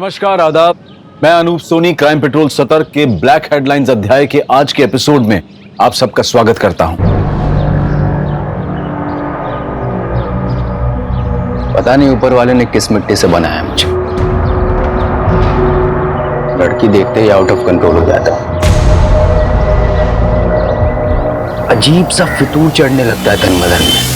नमस्कार, आदाब। मैं अनूप सोनी क्राइम पेट्रोल सतर्क के ब्लैक हेडलाइंस अध्याय के आज के एपिसोड में आप सबका स्वागत करता हूं। पता नहीं ऊपर वाले ने किस मिट्टी से बनाया मुझे। लड़की देखते ही आउट ऑफ कंट्रोल हो जाता है। अजीब सा फितूर चढ़ने लगता है तन बदन में।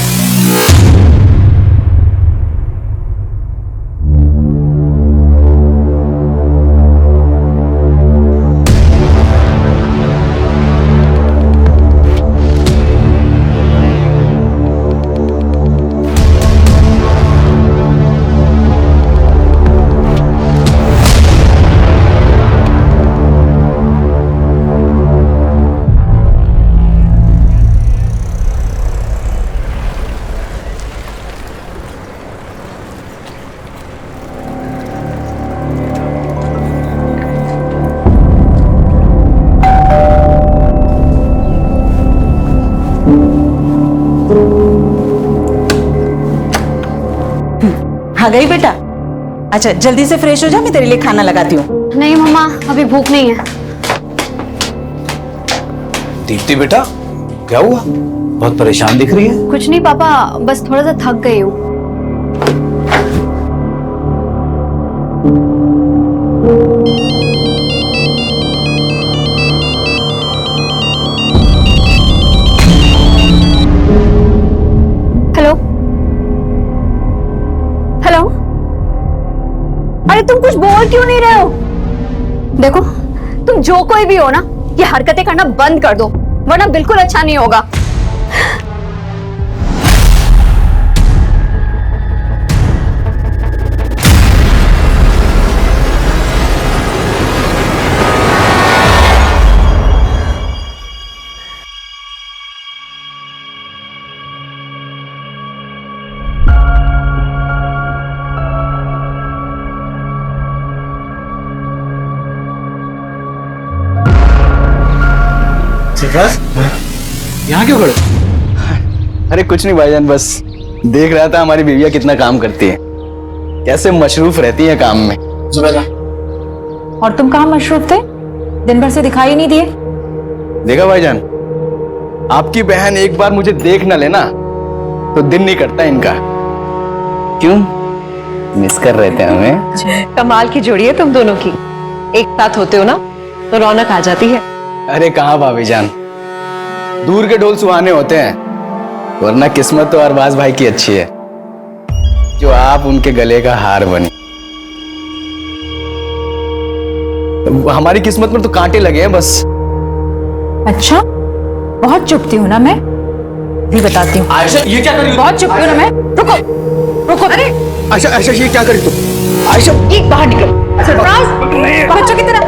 आ गई बेटा। अच्छा जल्दी से फ्रेश हो जा, मैं तेरे लिए खाना लगाती हूँ। नहीं मम्मा, अभी भूख नहीं है। दीप्ति बेटा, क्या हुआ? बहुत परेशान दिख रही है। कुछ नहीं पापा, बस थोड़ा सा थक गई हूँ। हेलो हेलो, अरे तुम कुछ बोल क्यों नहीं रहे हो? देखो, तुम जो कोई भी हो ना, ये हरकतें करना बंद कर दो, वरना बिल्कुल अच्छा नहीं होगा। यहाँ क्यों खड़े? अरे कुछ नहीं भाईजान, बस देख रहा था हमारी बीवियां कितना काम करती है, कैसे मशरूफ रहती है काम में। और तुम कहाँ मशरूफ थे? दिन भर से दिखाई नहीं दिए। देखा भाईजान, आपकी बहन एक बार मुझे देख ना लेना तो दिन नहीं कटता इनका। क्यों मिस कर रहे थे हमें? कमाल की जोड़ी है तुम दोनों की। एक साथ होते हो ना तो रौनक आ जाती है। अरे कहाँ भाभी जान, दूर के ढोल सुहाने होते हैं, वरना किस्मत तो अरबाज भाई की अच्छी है जो आप उनके गले का हार बनी। हमारी किस्मत में तो कांटे लगे हैं बस। अच्छा, बहुत चुपती हूँ ना मैं, भी बताती हूँ। आयशा, ये क्या कर रही हो? बहुत चुपती हूँ ना मैं। रुको रुको, अरे आयशा, आयशा ये क्या करी तुम? आयशा ये बाहर निकल। बच्चों की तरह।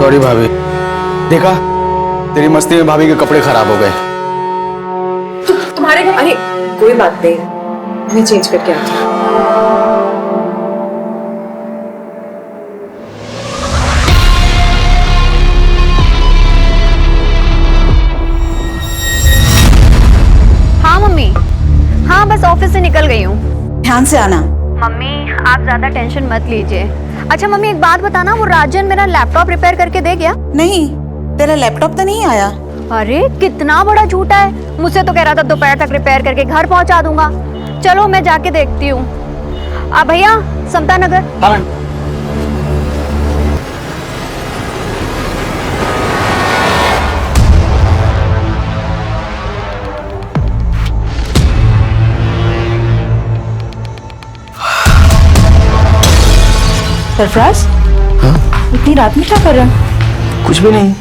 सॉरी भाभी, देखा तेरी मस्ती में भाभी के कपड़े खराब हो गए। तुम्हारे अरे कोई बात नहीं, मैं चेंज करके आती हूँ। हाँ मम्मी, हाँ बस ऑफिस से निकल गई हूँ। ध्यान से आना। मम्मी आप ज्यादा टेंशन मत लीजिए। अच्छा मम्मी एक बात बताना, वो राजन मेरा लैपटॉप रिपेयर करके दे गया? नहीं, तेरा लैपटॉप तो नहीं आया। अरे कितना बड़ा झूठा है, मुझसे तो कह रहा था दोपहर तक रिपेयर करके घर पहुंचा दूंगा। चलो मैं जाके देखती हूँ। भैया समता नगर। हाँ। सरफराज, इतनी रात में क्या कर रहा है? कुछ भी नहीं,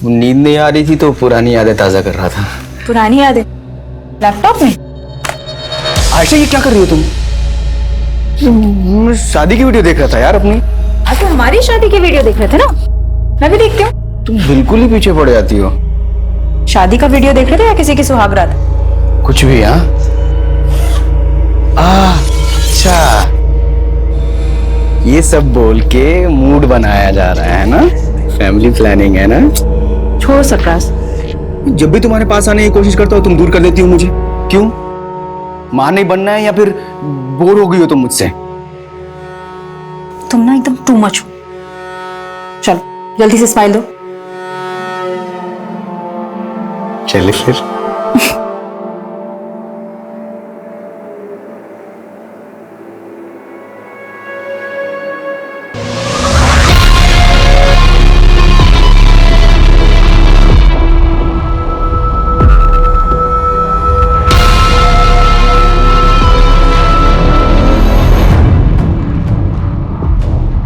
नींद नहीं आ रही थी तो पुरानी यादें ताजा कर रहा था। पुरानी यादें लैपटॉप में? आयशा ये क्या कर रही हो तुम? मैं शादी की वीडियो देख रहा था यार अपनी। आज तो हमारी शादी की वीडियो देख रहे थे ना, मैं भी देखती हूँ। तुम बिल्कुल ही पीछे पड़ जाती हो। शादी का वीडियो देख रहे थे या किसी की सुहागरात? कुछ भी। हाँ अच्छा, ये सब बोल के मूड बनाया जा रहा है ना, फैमिली प्लानिंग है ना। छोड़ो सरप्राइज। जब भी तुम्हारे पास आने की कोशिश करता हूँ तुम दूर कर देती हो मुझे। क्यों? मां नहीं बनना है या फिर बोर हो गई हो तुम मुझसे? तुम ना एकदम टू मच हो। चलो जल्दी से स्माइल दो। चलिए फिर।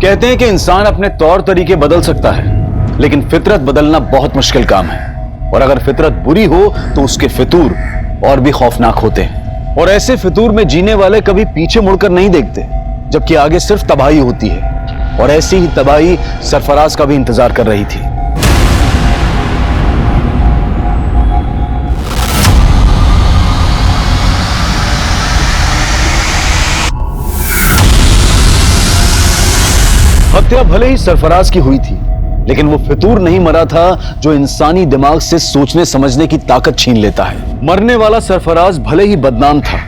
कहते हैं कि इंसान अपने तौर तरीके बदल सकता है, लेकिन फितरत बदलना बहुत मुश्किल काम है। और अगर फितरत बुरी हो तो उसके फितूर और भी खौफनाक होते हैं। और ऐसे फितूर में जीने वाले कभी पीछे मुड़कर नहीं देखते, जबकि आगे सिर्फ तबाही होती है। और ऐसी ही तबाही सरफराज का भी इंतजार कर रही थी। हत्या भले ही सरफराज की हुई थी, लेकिन वो फितूर नहीं मरा था जो इंसानी दिमाग से सोचने समझने की ताकत छीन लेता है। मरने वाला सरफराज भले ही बदनाम था,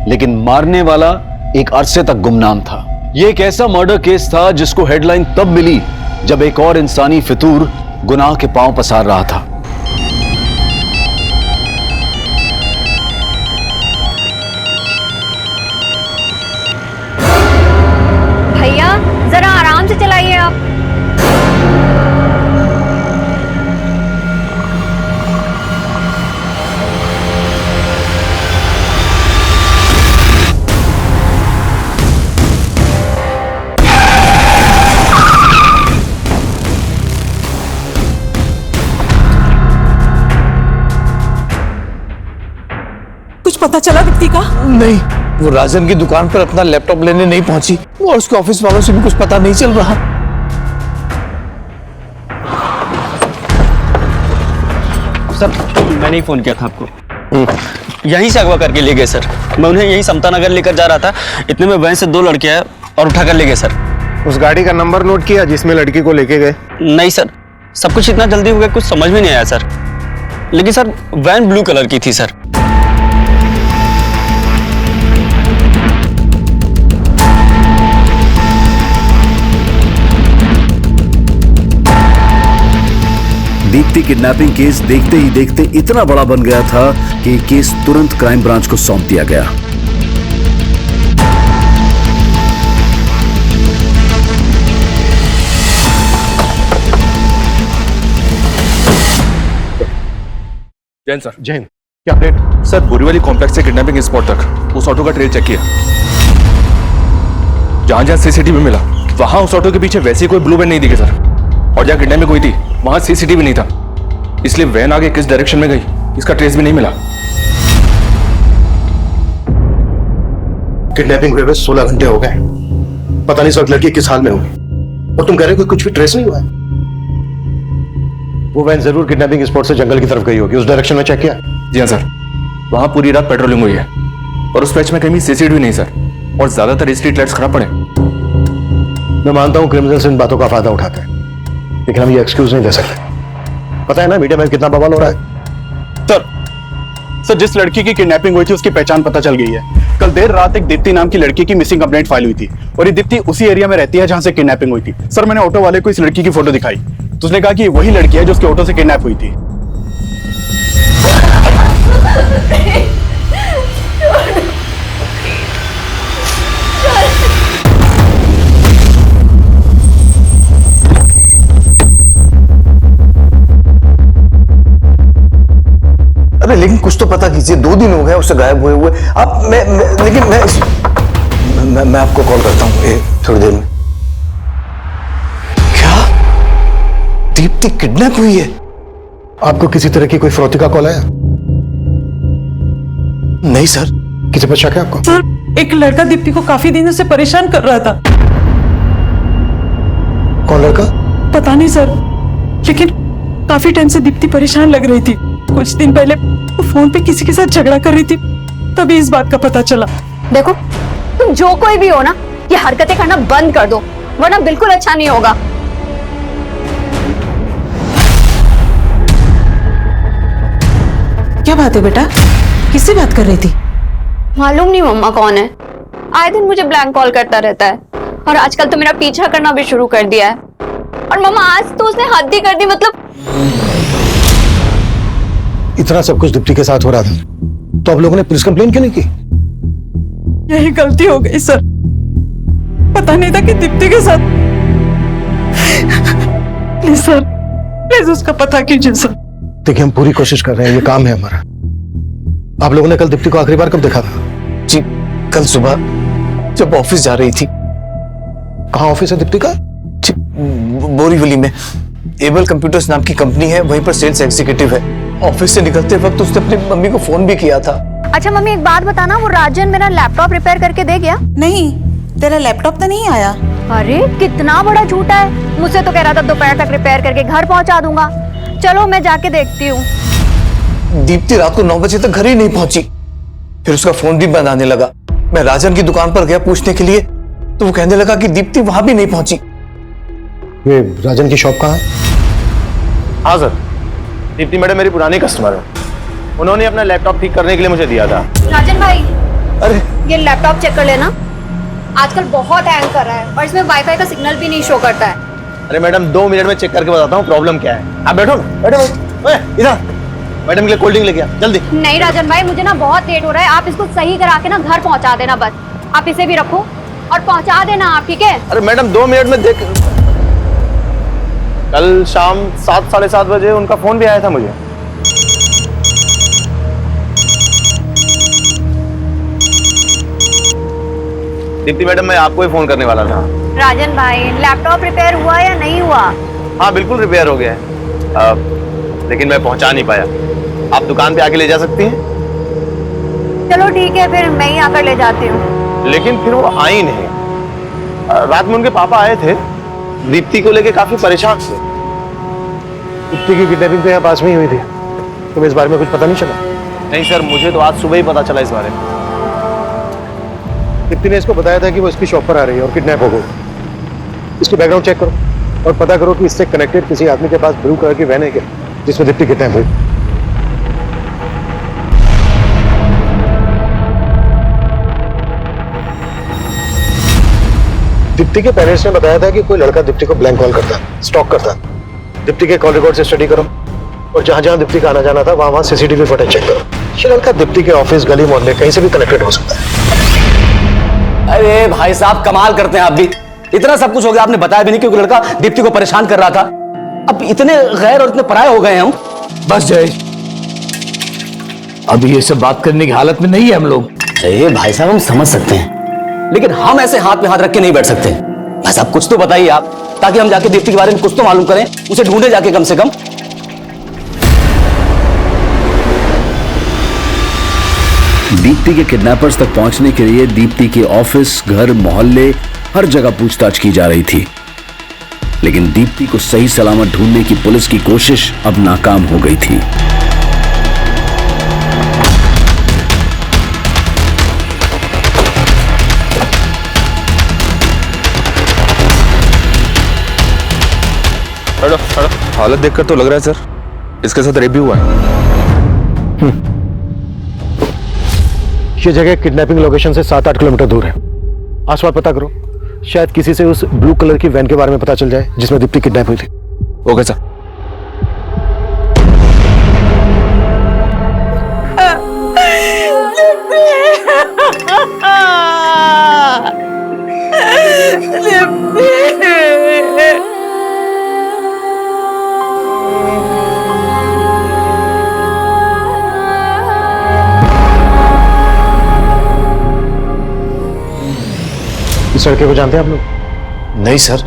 लेकिन मारने वाला एक अरसे तक गुमनाम था। ये एक ऐसा मर्डर केस था जिसको हेडलाइन तब मिली जब एक और इंसानी फितूर गुनाह के पांव पसार रहा था। भैया जरा आराम से चलाइए आप। कुछ पता चला दीप्ति का? नहीं, वो राजन की दुकान पर अपना लैपटॉप लेने नहीं पहुंची और उसके ऑफिस वालों से भी कुछ पता नहीं चल रहा। सर मैंने ही फोन किया था आपको। यहीं से अगवा करके ले गए सर। मैं उन्हें यहीं समता नगर लेकर जा रहा था, इतने में वहीं से 2 लड़के आए और उठा कर ले गए सर। उस गाड़ी का नंबर नोट किया जिसमें लड़की को लेके गए? नहीं सर, सब कुछ इतना जल्दी हो गया कुछ समझ में नहीं आया सर। लेकिन सर वैन ब्लू कलर की थी सर। दीप्ति किडनैपिंग केस देखते ही देखते इतना बड़ा बन गया था कि केस तुरंत क्राइम ब्रांच को सौंप दिया गया। जैन सर। जैन, क्या अपडेट? सर बोरीवली कॉम्प्लेक्स से किडनैपिंग स्पॉट तक उस ऑटो का ट्रेल चेक किया। जहां जहां सीसीटीवी मिला वहां उस ऑटो के पीछे वैसे कोई ब्लू वैन नहीं दिखे सर। और जहां किडनैपिंग हुई थी वहां सीसीटीवी नहीं था, इसलिए वैन आगे किस डायरेक्शन में गई इसका ट्रेस भी नहीं मिला। किडनैपिंग हुए 16 घंटे हो गए, पता नहीं सब लड़की किस हाल में होगी। और तुम कह रहे हो कि कुछ भी ट्रेस नहीं हुआ है? वो वैन जरूर किडनैपिंग स्पॉट से जंगल की तरफ गई होगी, उस डायरेक्शन में चेक किया? जी हाँ सर, वहां पूरी रात पेट्रोलिंग हुई है और उस पैच में कहीं सीसीटीवी नहीं सर। और ज्यादातर स्ट्रीट लाइट्स खराब पड़े। मैं मानता हूं क्रिमिनल्स इन बातों का फायदा उठाते हैं, लेकिन हम ये एक्सक्यूज नहीं दे सकते। पता है ना मीडिया में कितना बवाल हो रहा है। सर जिस लड़की की किडनैपिंग हुई थी उसकी पहचान पता चल गई है। कल देर रात एक दीप्ति नाम की लड़की की मिसिंग कंप्लेंट फाइल हुई थी और ये दीप्ति उसी एरिया में रहती है जहां से किडनैपिंग हुई थी। सर मैंने ऑटो वाले को इस लड़की की फोटो दिखाई तो उसने कहा कि वही लड़की है जो उसके ऑटो से किडनैप हुई थी। अरे लेकिन कुछ तो पता कीजिए, 2 दिन हो गए उससे गायब हुए हुए। अब मैं आपको कॉल करता हूँ थोड़ी देर में। क्या दीप्ति किडनैप हुई है? आपको किसी तरह की कोई फिरौती का कॉल आया? नहीं सर। किसी पर शक है आपको? सर एक लड़का दीप्ति को काफी दिनों से परेशान कर रहा था। कौन लड़का? पता नहीं सर, लेकिन काफी टाइम से दीप्ति परेशान लग रही थी। कुछ दिन पहले वो फोन पे किसी के साथ झगड़ा कर रही थी, तभी इस बात का पता चला। देखो तुम जो कोई भी हो ना, ये हरकतें करना बंद कर दो वरना बिल्कुल अच्छा नहीं होगा। क्या बात है बेटा, किससे बात कर रही थी? मालूम नहीं मम्मा कौन है, आए दिन मुझे ब्लैंक कॉल करता रहता है और आजकल तो मेरा पीछा करना भी शुरू कर दिया है। और मामा आज तो उसने हद ही कर दी, मतलब इतना सब कुछ दीप्ति के साथ हो रहा था तो आप लोगों ने पुलिस कंप्लेन क्यों नहीं की? यही गलती हो गई सर, पता नहीं था कि दीप्ति के साथ। प्लीज सर, प्लीज उसका पता कीजिए सर। देखिए हम पूरी कोशिश कर रहे हैं, ये काम है हमारा। आप लोगों ने कल दीप्ति को आखिरी बार कब देखा था? जी कल सुबह जब ऑफिस जा रही थी। कहाँ ऑफिस है दीप्ति का? जी, बोरीवली में एबल कंप्यूटर्स नाम की कंपनी है, वहीं पर सेल्स एग्जीक्यूटिव है। ऑफिस से निकलते वक्त उसने अपनी मम्मी को फोन भी किया था। अच्छा मम्मी एक बात बताना, वो राजन मेरा लैपटॉप रिपेयर करके दे गया? नहीं, तेरा लैपटॉप तो नहीं आया। अरे कितना बड़ा झूठा है, मुझसे तो कह रहा था दोपहर तक रिपेयर करके घर पहुंचा दूंगा। चलो मैं जाके देखती हूँ। दीप्ति रात को 9 बजे तक घर ही नहीं पहुंची, फिर उसका फोन भी बंद आने लगा। मैं राजन की दुकान पर गया पूछने के लिए तो वो कहने लगा कि दीप्ति वहां भी नहीं पहुंची। ये राजन की शॉप कहाँ है? हाँ सर, दीप्ति मैडम मेरी पुरानी कस्टमर है, उन्होंने अपना लैपटॉप ठीक करने के लिए मुझे दिया था। राजन भाई, अरे ये लैपटॉप चेक कर लेना, आजकल बहुत हैंग कर रहा है और इसमें वाईफाई का सिग्नल भी नहीं शो करता है। अरे मैडम 2 मिनट में चेक करके बताता हूँ प्रॉब्लम क्या है। आप बैठो ना, बैठो इधर। मैडम के लिए कोल्ड ड्रिंक लेके आ जल्दी। नहीं राजन भाई, मुझे ना बहुत लेट हो रहा है, आप इसको सही करा के ना घर पहुंचा देना बस। आप इसे भी रखो और पहुंचा देना आप, ठीक है? अरे मैडम 2 मिनट में देख। कल शाम 7 साढ़े 7 बजे उनका फोन भी आया था मुझे। दीप्ति मैडम मैं आपको ही फोन करने वाला था। राजन भाई, लैपटॉप रिपेयर हुआ या नहीं हुआ? हाँ बिल्कुल रिपेयर हो गया है, लेकिन मैं पहुंचा नहीं पाया। आप दुकान पे आके ले जा सकती हैं? चलो ठीक है, फिर मैं ही आकर ले जाती हूँ। लेकिन फिर वो आई नहीं। रात में उनके पापा आए थे, दीप्ति को लेके काफी परेशान थे। दीप्ति की किडनैपिंग तो यहाँ पास में ही हुई थी, तुम्हें इस बारे में कुछ पता नहीं चला? नहीं सर, मुझे तो आज सुबह ही पता चला इस बारे में। दीप्ति ने इसको बताया था कि वो इसकी शॉप पर आ रही है और किडनैप हो गई। इसकी बैकग्राउंड चेक करो और पता करो कि इससे कनेक्टेड किसी आदमी के पास ब्लू कलर की वैन है क्या जिसमें दीप्ति किडनैप हुई। दीप्ति के पेरेंट्स ने बताया था कि कोई लड़का दीप्ति को ब्लैंक कॉल करता है, स्टॉक करता है। दीप्ति के कॉल रिकॉर्ड से स्टडी करो और जहां जहां दीप्ति का आना जाना था वहां सीसीटीवी फुटेज चेक करो। ये लड़का दीप्ति के ऑफिस, गली, मोहल्ले कहीं से भी कनेक्टेड हो सकता है। अरे भाई साहब कमाल करते हैं आप भी। इतना सब कुछ हो गया, आपने बताया भी नहीं क्योंकि लड़का दीप्ति को परेशान कर रहा था। अब इतने गैर और इतने पराये हो गए हैं हम। बस जय, अभी ये सब बात करने की हालत में नहीं है हम लोग। अरे भाई साहब हम समझ सकते हैं, लेकिन हम ऐसे हाथ में हाथ रख के नहीं बैठ सकते। भाई साहब कुछ तो बताइए आप, ताकि हम जाके दीप्ति के बारे में कुछ तो मालूम करें, उसे ढूंढे जाके कम से कम। दीप्ति के किडनैपर्स तक पहुंचने के लिए दीप्ति के ऑफिस, घर, मोहल्ले हर जगह पूछताछ की जा रही थी, लेकिन दीप्ति को सही सलामत ढूंढने की पुलिस की कोशिश अब नाकाम हो गई थी। हालत देखकर तो लग रहा है सर इसके साथ रेप भी हुआ है। ये जगह किडनैपिंग लोकेशन से 7-8 किलोमीटर दूर है। आसपास पता करो, शायद किसी से उस ब्लू कलर की वैन के बारे में पता चल जाए जिसमें दीप्ति किडनैप हुई थी। Okay sir. इस लड़के को जानते हैं आप लोग? नहीं सर,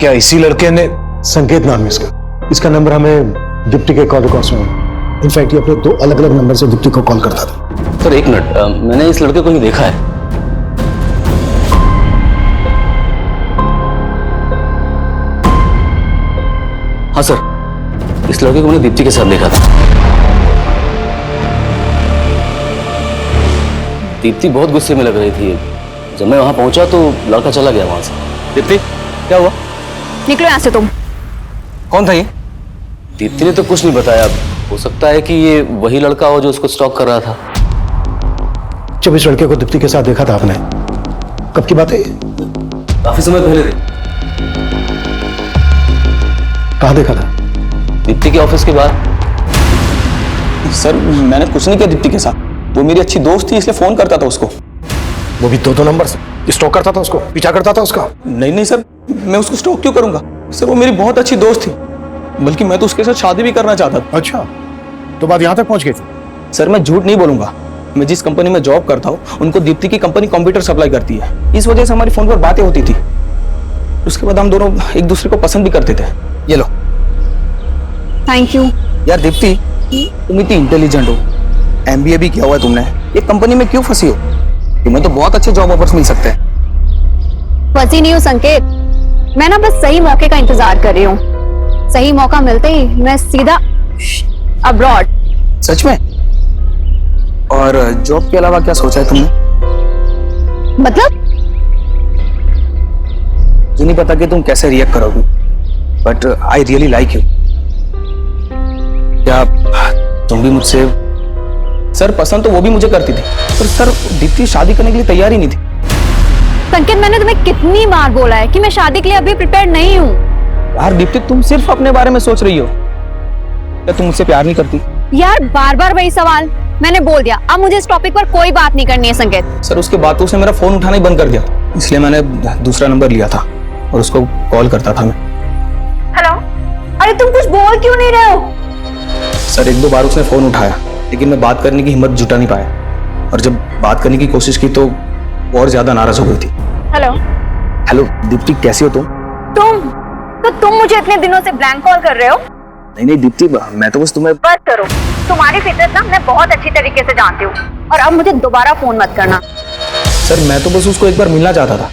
क्या इसी लड़के ने? संकेत नाम है इसका। इसका नंबर हमें दीप्ति के कॉल रिकॉर्ड्स में है। इनफैक्ट ये अपने 2 अलग-अलग नंबर से दीप्ति को कॉल करता था। सर एक मिनट, मैंने इस लड़के को ही देखा है। हाँ सर, इस लड़के को मैंने दीप्ति के साथ देखा था। दीप्ति बहुत गुस्से में लग रही थी। जब मैं वहां पहुंचा तो लड़का चला गया वहां से। दीप्ति क्या हुआ? निकलो यहाँ से तुम। कौन था ये? दीप्ति ने तो कुछ नहीं बताया। हो सकता है कि ये वही लड़का हो जो उसको स्टॉक कर रहा था। जब इस लड़के को दीप्ति के साथ देखा था आपने, कब की बात है? काफी समय पहले थे, कहाँ देखा था? दीप्ति के ऑफिस के बाद। सर मैंने कुछ नहीं किया दीप्ति के साथ, वो मेरी अच्छी दोस्त थी इसलिए फोन करता था उसको। वो भी दो नंबर से स्टॉक करता था उसको, पीछा करता था उसका? नहीं सर, मैं उसको स्टॉक क्यों करूंगा सर, वो मेरी बहुत अच्छी दोस्त थी, बल्कि मैं तो उसके साथ शादी भी करना चाहता था। अच्छा, तो बात यहाँ तक पहुंच गई थी? सर मैं झूठ नहीं बोलूंगा, मैं जिस कंपनी में जॉब करता हूँ उनको दीप्ति की कंपनी कंप्यूटर सप्लाई करती है, इस वजह से हमारी फोन पर बातें होती थी। उसके बाद हम दोनों एक दूसरे को पसंद भी करते थे। ये लो। Thank you. यार दीप्ति, तुम इतनी इंटेलिजेंट हो, MBA भी किया हुआ है तुमने, एक कंपनी में क्यों फंसी हो? तुम्हें तो बहुत अच्छे जॉब ऑफर्स मिल सकते हैं। फंसी नहीं हूँ संकेत, मैं ना बस सही मौके का इंतजार कर रही हूँ। सही मौका मिलते ही मैं सीधा अब्रॉड। सच में? और जॉब के अलावा क्या सोचा है तुमने? मतलब? मुझे नहीं पता कि तुम कैसे रिएक्ट करोगी, but I really like you. क्या तुम भी मुझसे? सर पसंद तो वो भी मुझे करती थी, पर सर दीप्ति शादी करने के लिए तैयार ही नहीं थी। संकेत, मैंने तुम्हें कितनी बार बोला है कि मैं शादी के लिए अभी प्रिपेयर नहीं हूँ। यार दीप्ति, तुम सिर्फ अपने बारे में सोच रही हो, क्या तुम मुझसे प्यार नहीं करती? यार बार बार वही सवाल, मैंने बोल दिया, अब मुझे इस टॉपिक पर कोई बात नहीं करनी है संकेत। सर उसके बाद तो उसने मेरा फोन उठाना ही बंद कर दिया, इसलिए मैंने दूसरा नंबर लिया था और उसको कॉल करता था मैं। हेलो, अरे तुम कुछ बोल क्यों नहीं रहे हो? सर एक दो बार उसने फोन उठाया, लेकिन मैं बात करने की हिम्मत जुटा नहीं पाया, और जब बात करने की कोशिश की तो और ज्यादा नाराज हो गई थी। हेलो हेलो दीप्ति, कैसी हो तुम? तुम मुझे इतने दिनों से ब्लैंक कॉल कर रहे हो? नहीं दीप्ति, मैं तो बस तुम्हें। बस करो, तुम्हारी फितरत ना मैं बहुत अच्छी तरीके से जानती हूँ, और अब मुझे दोबारा फोन मत करना। सर मैं तो बस उसको एक बार मिलना चाहता था,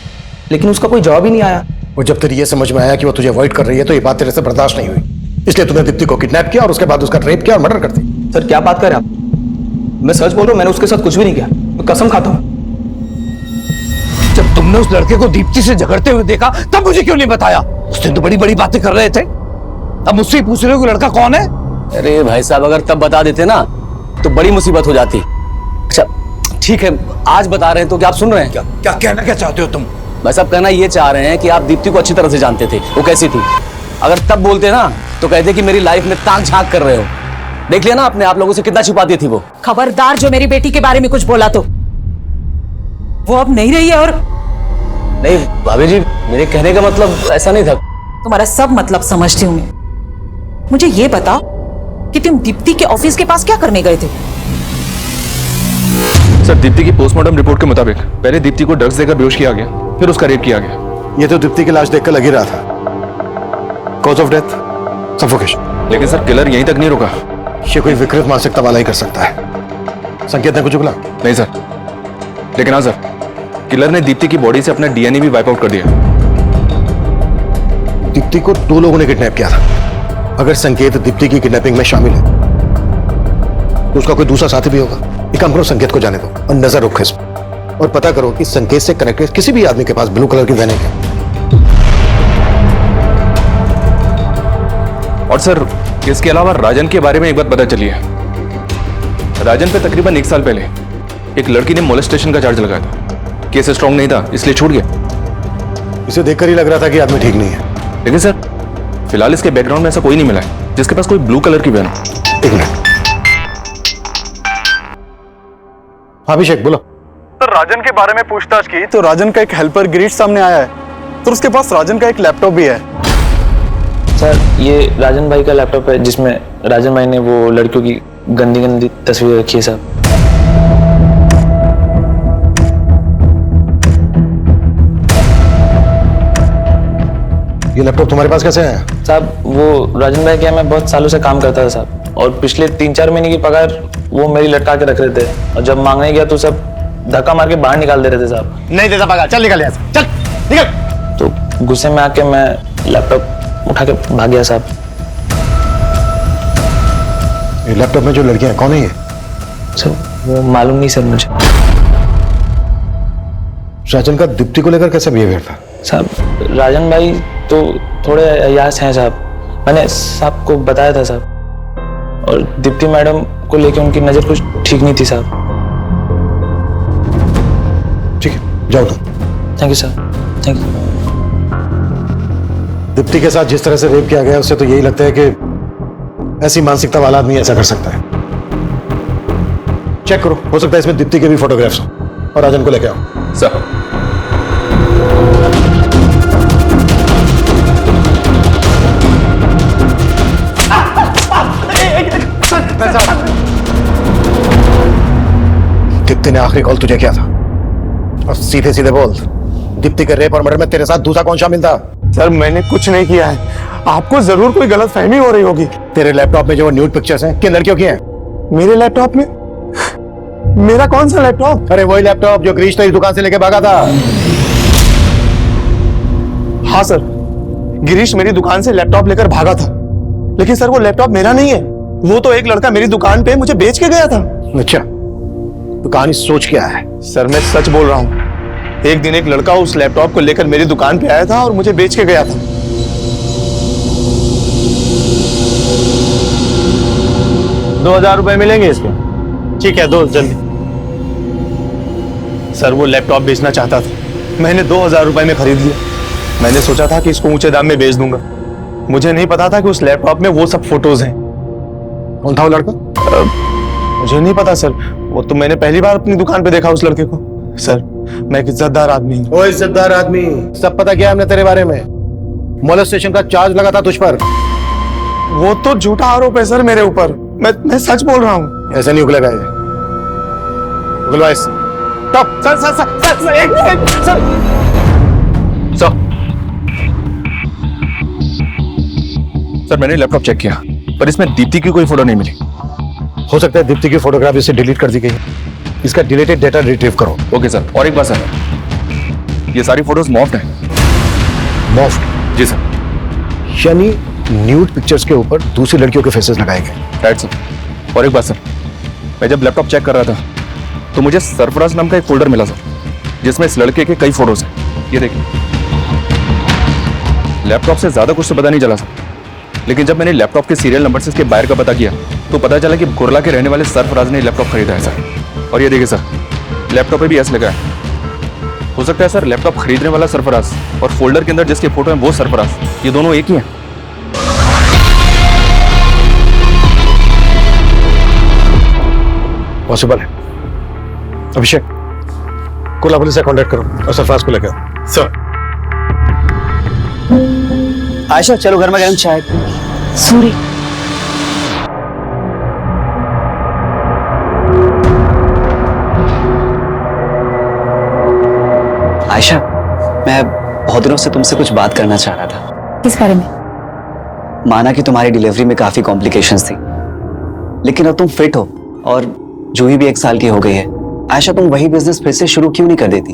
लेकिन उसका कोई जवाब ही नहीं आया। और जब तेरी ये समझ में आया कि वो तुझे अवॉइड कर रही है तो ये बात तेरे से बर्दाश्त नहीं हुई, इसलिए तूने दीप्ति को किडनैप किया और उसके बाद उसका रेप किया और मर्डर कर दी। सर क्या बात कर रहे हैं आप? मैं सच बोल रहा हूँ, मैंने उसके साथ कुछ भी नहीं किया, मैं कसम खाता हूँ। जब तुमने उस लड़के को दीप्ति से झगड़ते हुए देखा तब मुझे क्यों नहीं बताया? उस दिन तो बड़ी बड़ी बातें कर रहे थे, अब मुझसे पूछ रहे हो कि लड़का कौन है? अरे भाई साहब, अगर तब बता देते ना तो बड़ी मुसीबत हो जाती। अच्छा ठीक है, आज बता रहे हैं तो क्या आप सुन रहे हैं? क्या कहना क्या चाहते हो तुम? भाई साहब कहना ये चाह रहे हैं कि आप दीप्ति को अच्छी तरह से जानते थे, वो कैसी थी। अगर तब बोलते ना तो कहते कि मेरी लाइफ में ताक झांक कर रहे हो। देख लिया ना आपने, आप लोगों से कितना छुपाती थी वो। खबरदार जो मेरी बेटी के बारे में कुछ बोला तो वो अब नहीं रही है। और नहीं भाभी जी, मेरे कहने का मतलब ऐसा नहीं था। तुम्हारा सब मतलब समझती हूँ मैं। मुझे ये बता कि तुम दीप्ति के ऑफिस के पास क्या करने गए थे? सर दीप्ति की पोस्टमार्टम रिपोर्ट के मुताबिक पहले दीप्ति को ड्रग्स देकर बेहोश किया गया, फिर उसका रेप किया गया। ये तो दीप्ति की लाश देखकर लग ही रहा था। Cause of death suffocation. लेकिन सर किलर यहीं तक नहीं रुका। ये कोई विकृत मानसिकता वाला ही कर सकता है। संकेत ने कुछ बोला? नहीं सर, लेकिन हाँ सर, किलर ने दीप्ति की बॉडी से अपना DNA भी वाइप आउट कर दिया। दीप्ति को दो लोगों ने किडनैप किया था। अगर संकेत दीप्ति की किडनैपिंग में शामिल है तो उसका कोई दूसरा साथी भी होगा। एक काम करो, संकेत को जाने दो और नजर रखो इस पर, और पता करो कि संकेत से कनेक्टेड किसी भी आदमी के पास ब्लू कलर की वैन है क्या। और सर इसके अलावा राजन के बारे में एक बात पता चली है। राजन पे तकरीबन 1 साल पहले एक लड़की ने मोलेस्टेशन का चार्ज लगाया था। केस स्ट्रॉन्ग नहीं था इसलिए छूट गया। इसे देखकर ही लग रहा था कि आदमी ठीक नहीं है। लेकिन सर फिलहाल इसके बैकग्राउंड में ऐसा कोई नहीं मिला है जिसके पास कोई ब्लू कलर की वैन हो। एक मिनट। अभिषेक बोलो। सर राजन के बारे में पूछताछ की तो राजन का एक हेल्पर गिरीश सामने आया है, तो उसके पास राजन का एक लैपटॉप भी है। सर ये राजन भाई का लैपटॉप है जिसमें राजन भाई ने वो लड़कियों की गंदी गंदी तस्वीर रखी है साहब। ये लैपटॉप तुम्हारे पास कैसे आया? साहब वो राजन भाई क्या, मैं बहुत सालों से काम करता था साहब, और पिछले 3-4 महीने की पगार वो मेरी लटका के रख रहे थे, और जब मांगने गया तो सब धक्का मार के बाहर निकाल दे रहे थे साहब। नहीं देता पगार, चल निकल यहाँ से, चल निकल। तो गुस्से में आके मैं लैपटॉप उठा के भाग गया साहब। ये लैपटॉप में जो लड़कियां हैं कौन है ये? सर वो मालूम नहीं सर मुझे। राजन का दीप्ति को लेकर कैसा बिहेवियर था? साहब राजन भाई तो थोड़े अयास हैं साहब, मैंने साहब को बताया था साहब, और दीप्ति मैडम को लेके उनकी नजर कुछ ठीक नहीं थी साहब। ठीक है, जाओ तुम। Thank you sir, thank you. Deepti के साथ जिस तरह से रेप किया गया उससे तो यही लगता है कि ऐसी मानसिकता वाला आदमी ऐसा कर सकता है। चेक करो, हो सकता है इसमें दीप्ति के भी फोटोग्राफ्स हो, और राजन को लेके आओ। सर दीप्ति ने आखिरी कॉल तुझे किया था, और सीधे सीधे बोल, दीप्ति के रेप और मर्डर में तेरे साथ दूसरा कौन शामिल था? सर मैंने कुछ नहीं किया है, आपको जरूर कोई गलतफहमी हो रही होगी। तेरे लैपटॉप में जो न्यूड पिक्चर्स हैं किन लड़कियों की हैं? मेरे लैपटॉप में? मेरा कौन सा लैपटॉप? अरे वही लैपटॉप जो गिरीश तेरी दुकान से लेके भागा था। हाँ सर, गिरीश मेरी दुकान से लैपटॉप लेकर भागा था, लेकिन सर वो लैपटॉप मेरा नहीं है, वो तो एक लड़का मेरी दुकान पे मुझे बेच के गया था। अच्छा, तो कहानी सोच क्या है? सर मैं सच बोल रहा हूँ, एक दिन एक लड़का उस लैपटॉप को लेकर मेरी दुकान पे आया था और मुझे बेच के गया था। ₹2000 मिलेंगे इसके? ठीक है, दो जल्दी। सर वो लैपटॉप बेचना चाहता था, मैंने ₹2000 में खरीद लिया। मैंने सोचा था कि इसको ऊंचे दाम में बेच दूंगा, मुझे नहीं पता था कि उस लैपटॉप में वो सब फोटोज हैं। कौन था वो लड़का? मुझे नहीं पता सर, वो तो मैंने पहली बार अपनी दुकान पे देखा उस लड़के को। सर मैं एक इज्जतदार आदमी हूँ। ओ इज्जतदार आदमी, सब पता क्या है हमने तेरे बारे में? मोलेस्टेशन का चार्ज लगा था तुझ पर। वो तो झूठा आरोप है सर मेरे ऊपर, मैं सच बोल रहा हूँ। ऐसा नहीं उगलेगा ये। उगलवा इस। Stop sir sir sir sir sir एक मिनट सर। सर मैंने लैपटॉप चेक किया, पर इसमें दीप्ति की कोई फोटो नहीं मिली। हो सकता है दीप्ति की फोटोग्राफ इसे डिलीट कर दी गई है। इसका डिलीटेड डेटा रिट्रीव करो। Okay sir. और एक बात सर, ये सारी फोटोज मॉफ्ड हैं। मॉफ्ड? जी सर। यानी न्यूड पिक्चर्स के ऊपर दूसरी लड़कियों के फेसेस लगाए गए। Right sir. और एक बात सर, मैं जब लैपटॉप चेक कर रहा था तो मुझे सरफराज नाम का एक फोल्डर मिला सर, जिसमें इस लड़के के कई फोटोज हैं। ये देखिए, लैपटॉप से ज्यादा कुछ तो पता नहीं चला सर, लेकिन जब मैंने लैपटॉप के सीरियल नंबर से इसके बायर का पता किया तो पता चला कि कुरला के रहने वाले सरफराज ने लैपटॉप खरीदा है सर। और ये देखिए सर, लैपटॉप पे भी एस लगा है। हो सकता है सर लैपटॉप खरीदने वाला सरफराज और फोल्डर के अंदर जिसके फोटो है वो सरफराज, ये दोनों एक ही हैं। पॉसिबल है। अभिषेक, कोल्हा पुलिस से कांटेक्ट करो और सरफराज को लेकर आओ। सर। आयशा चलो घर में गरम चाय। सूरी, आयशा, मैं बहुत दिनों से तुमसे कुछ बात करना चाह रहा था। किस बारे में? माना कि तुम्हारी डिलीवरी में काफी कॉम्प्लिकेशंस थी, लेकिन अब तुम फिट हो और जूही भी 1 साल की हो गई है। आयशा, तुम वही बिजनेस फिर से शुरू क्यों नहीं कर देती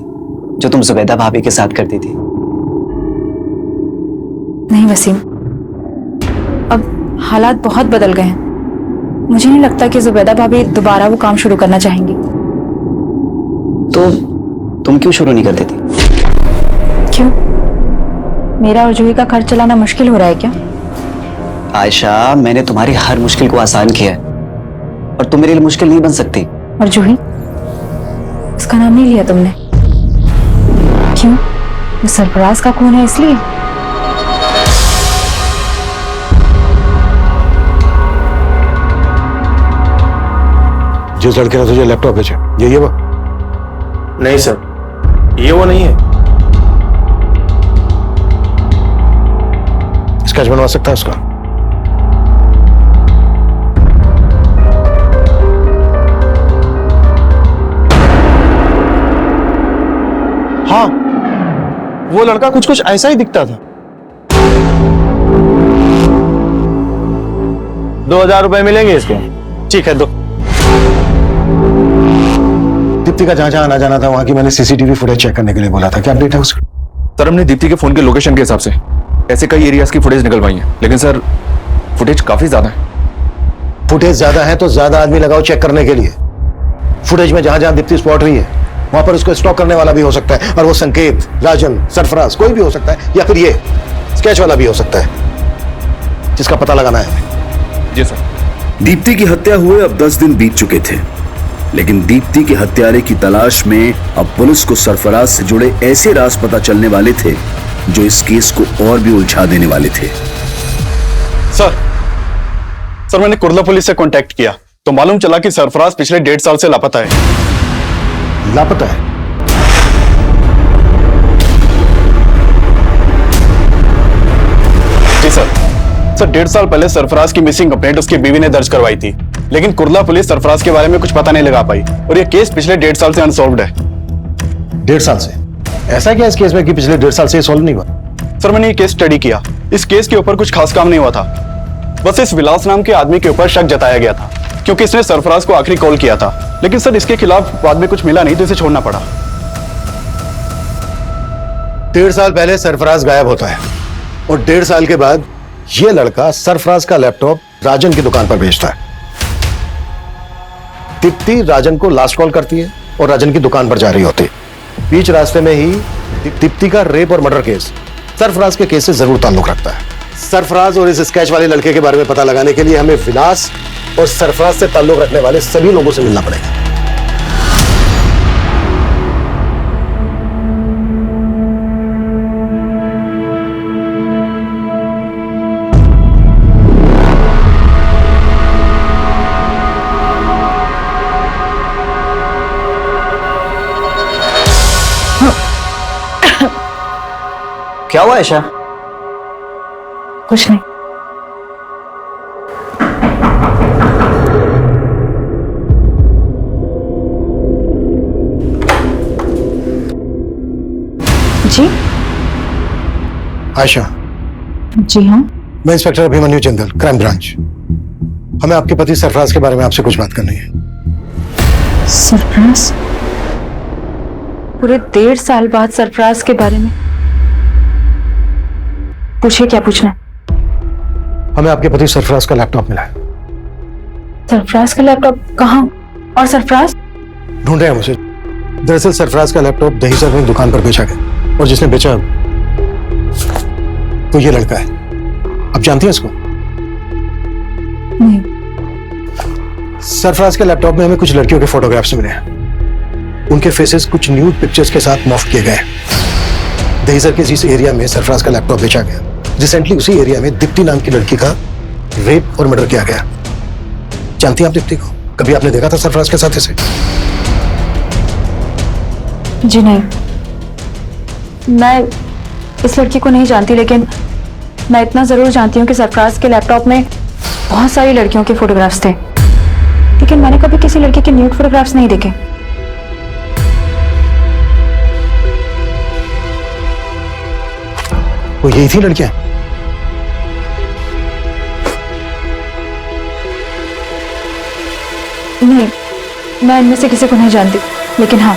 जो तुम जुबैदा भाभी के साथ करती थी? नहीं वसीम, अब हालात बहुत बदल गए हैं। मुझे नहीं लगता कि जुबैदा भाभी दोबारा वो काम शुरू करना चाहेंगी। तो तुम क्यों शुरू नहीं कर देती? क्यों? मेरा और जूही का खर्च चलाना मुश्किल हो रहा है क्या? आयशा, मैंने तुम्हारी हर मुश्किल को आसान किया है और तुम मेरे लिए मुश्किल नहीं बन सकती। और जूही, उसका नाम नहीं लिया तुमने। क्यों? वो सरफराज का खून है इसलिए? जिस लड़के ने तुझे लैपटॉप भेजा, ये वो? नहीं सर, ये वो नहीं है। स्केच बनवा सकता है उसका? हाँ, वो लड़का कुछ कुछ ऐसा ही दिखता था। ₹2000 मिलेंगे इसके? ठीक है, दो। दीप्ति का जहां जहां आना जाना था वहां की मैंने सीसीटीवी फुटेज चेक करने के लिए बोला था। क्या अपडेट है उसका? सर हमने दीप्ति के फोन के लोकेशन के हिसाब से ऐसे कई एरियाज की फुटेज निकलवाई है, लेकिन सर फुटेज काफी ज्यादा है। फुटेज ज्यादा है तो ज्यादा आदमी लगाओ चेक करने के लिए। फुटेज में जहां जहां दीप्ति स्पॉट हुई है वहां पर उसको स्टॉक करने वाला भी हो सकता है, और वो संकेत, राजन, सरफराज कोई भी हो सकता है, या फिर ये स्केच वाला भी हो सकता है, जिसका पता लगाना है। जी सर। दीप्ति की हत्या हुए अब 10 दिन बीत चुके थे, लेकिन दीप्ति के हत्यारे की तलाश में अब पुलिस को सरफराज से जुड़े ऐसे राज पता चलने वाले थे जो इस केस को और भी उलझा देने वाले थे। सर मैंने कुर्ला पुलिस से कांटेक्ट किया तो मालूम चला कि सरफराज पिछले 1.5 साल से लापता है। लापता है? जी सर 1.5 साल पहले सरफराज की मिसिंग कंप्लेंट उसकी बीवी ने दर्ज करवाई थी, लेकिन कुर्ला पुलिस सरफराज के बारे में कुछ पता नहीं लगा पाई और यह केस पिछले 1.5 साल से अनसॉल्व्ड है। 1.5 साल से? ऐसा क्या इस केस में कि पिछले 1.5 साल से सॉल्व नहीं हुआ? सर मैंने ये केस स्टडी किया, इस केस के ऊपर कुछ खास काम नहीं हुआ था। बस इस विलास नाम के आदमी के ऊपर शक जताया गया था क्योंकि इसने सरफराज को आखिरी कॉल किया था, लेकिन सर इसके खिलाफ बाद में कुछ मिला नहीं तो इसे छोड़ना पड़ा। 1.5 साल पहले सरफराज गायब होता है और 1.5 साल के बाद यह लड़का सरफराज का लैपटॉप राजन की दुकान पर भेजता है। दीप्ति राजन को लास्ट कॉल करती है और राजन की दुकान पर जा रही होती है। बीच रास्ते में ही दीप्ति का रेप और मर्डर केस सरफराज के केस से जरूर ताल्लुक रखता है। सरफराज और इस स्केच वाले लड़के के बारे में पता लगाने के लिए हमें विलास और सरफराज से ताल्लुक रखने वाले सभी लोगों से मिलना पड़ेगा। क्या हुआ ऐशा? कुछ नहीं। जी आयशा। जी हाँ। मैं inspector Abhimanyu Jindal, crime branch. हमें आपके पति सरफराज के बारे में आपसे कुछ बात करनी है। सरफराज? पूरे 1.5 साल बाद सरफराज के बारे में? पूछिए, क्या पूछना है? हमें आपके पति सरफराज का लैपटॉप मिला है। सरफराज का लैपटॉप? कहाँ? और सरफराज? ढूंढ रहे हैं मुझे। दरअसल सरफराज का लैपटॉप दहीसर में दुकान पर बेचा गया और जिसने बेचा तो ये लड़का है। आप जानती हैं इसको? नहीं। सरफराज के लैपटॉप में हमें कुछ लड़कियों के फोटोग्राफ्स मिले हैं। उनके फेसेस कुछ न्यूड पिक्चर्स के साथ मॉर्फ किए गए। दहीसर के जिस एरिया में सरफराज का लैपटॉप बेचा गया, रिसेंटली उसी एरिया में दीप्ति नाम की लड़की का रेप और मर्डर किया गया। जानती हैं आप दीप्ति को? कभी आपने देखा था सरफराज के साथ इसे? जी नहीं, मैं इस लड़की को नहीं जानती, लेकिन मैं इतना जरूर जानती हूँ कि सरफराज के लैपटॉप में बहुत सारी लड़कियों के फोटोग्राफ्स थे, लेकिन मैंने कभी किसी लड़की के न्यूड फोटोग्राफ्स नहीं देखे। वो यही थी लड़कियां? नहीं, मैं इनमें से किसी को नहीं जानती, लेकिन हाँ,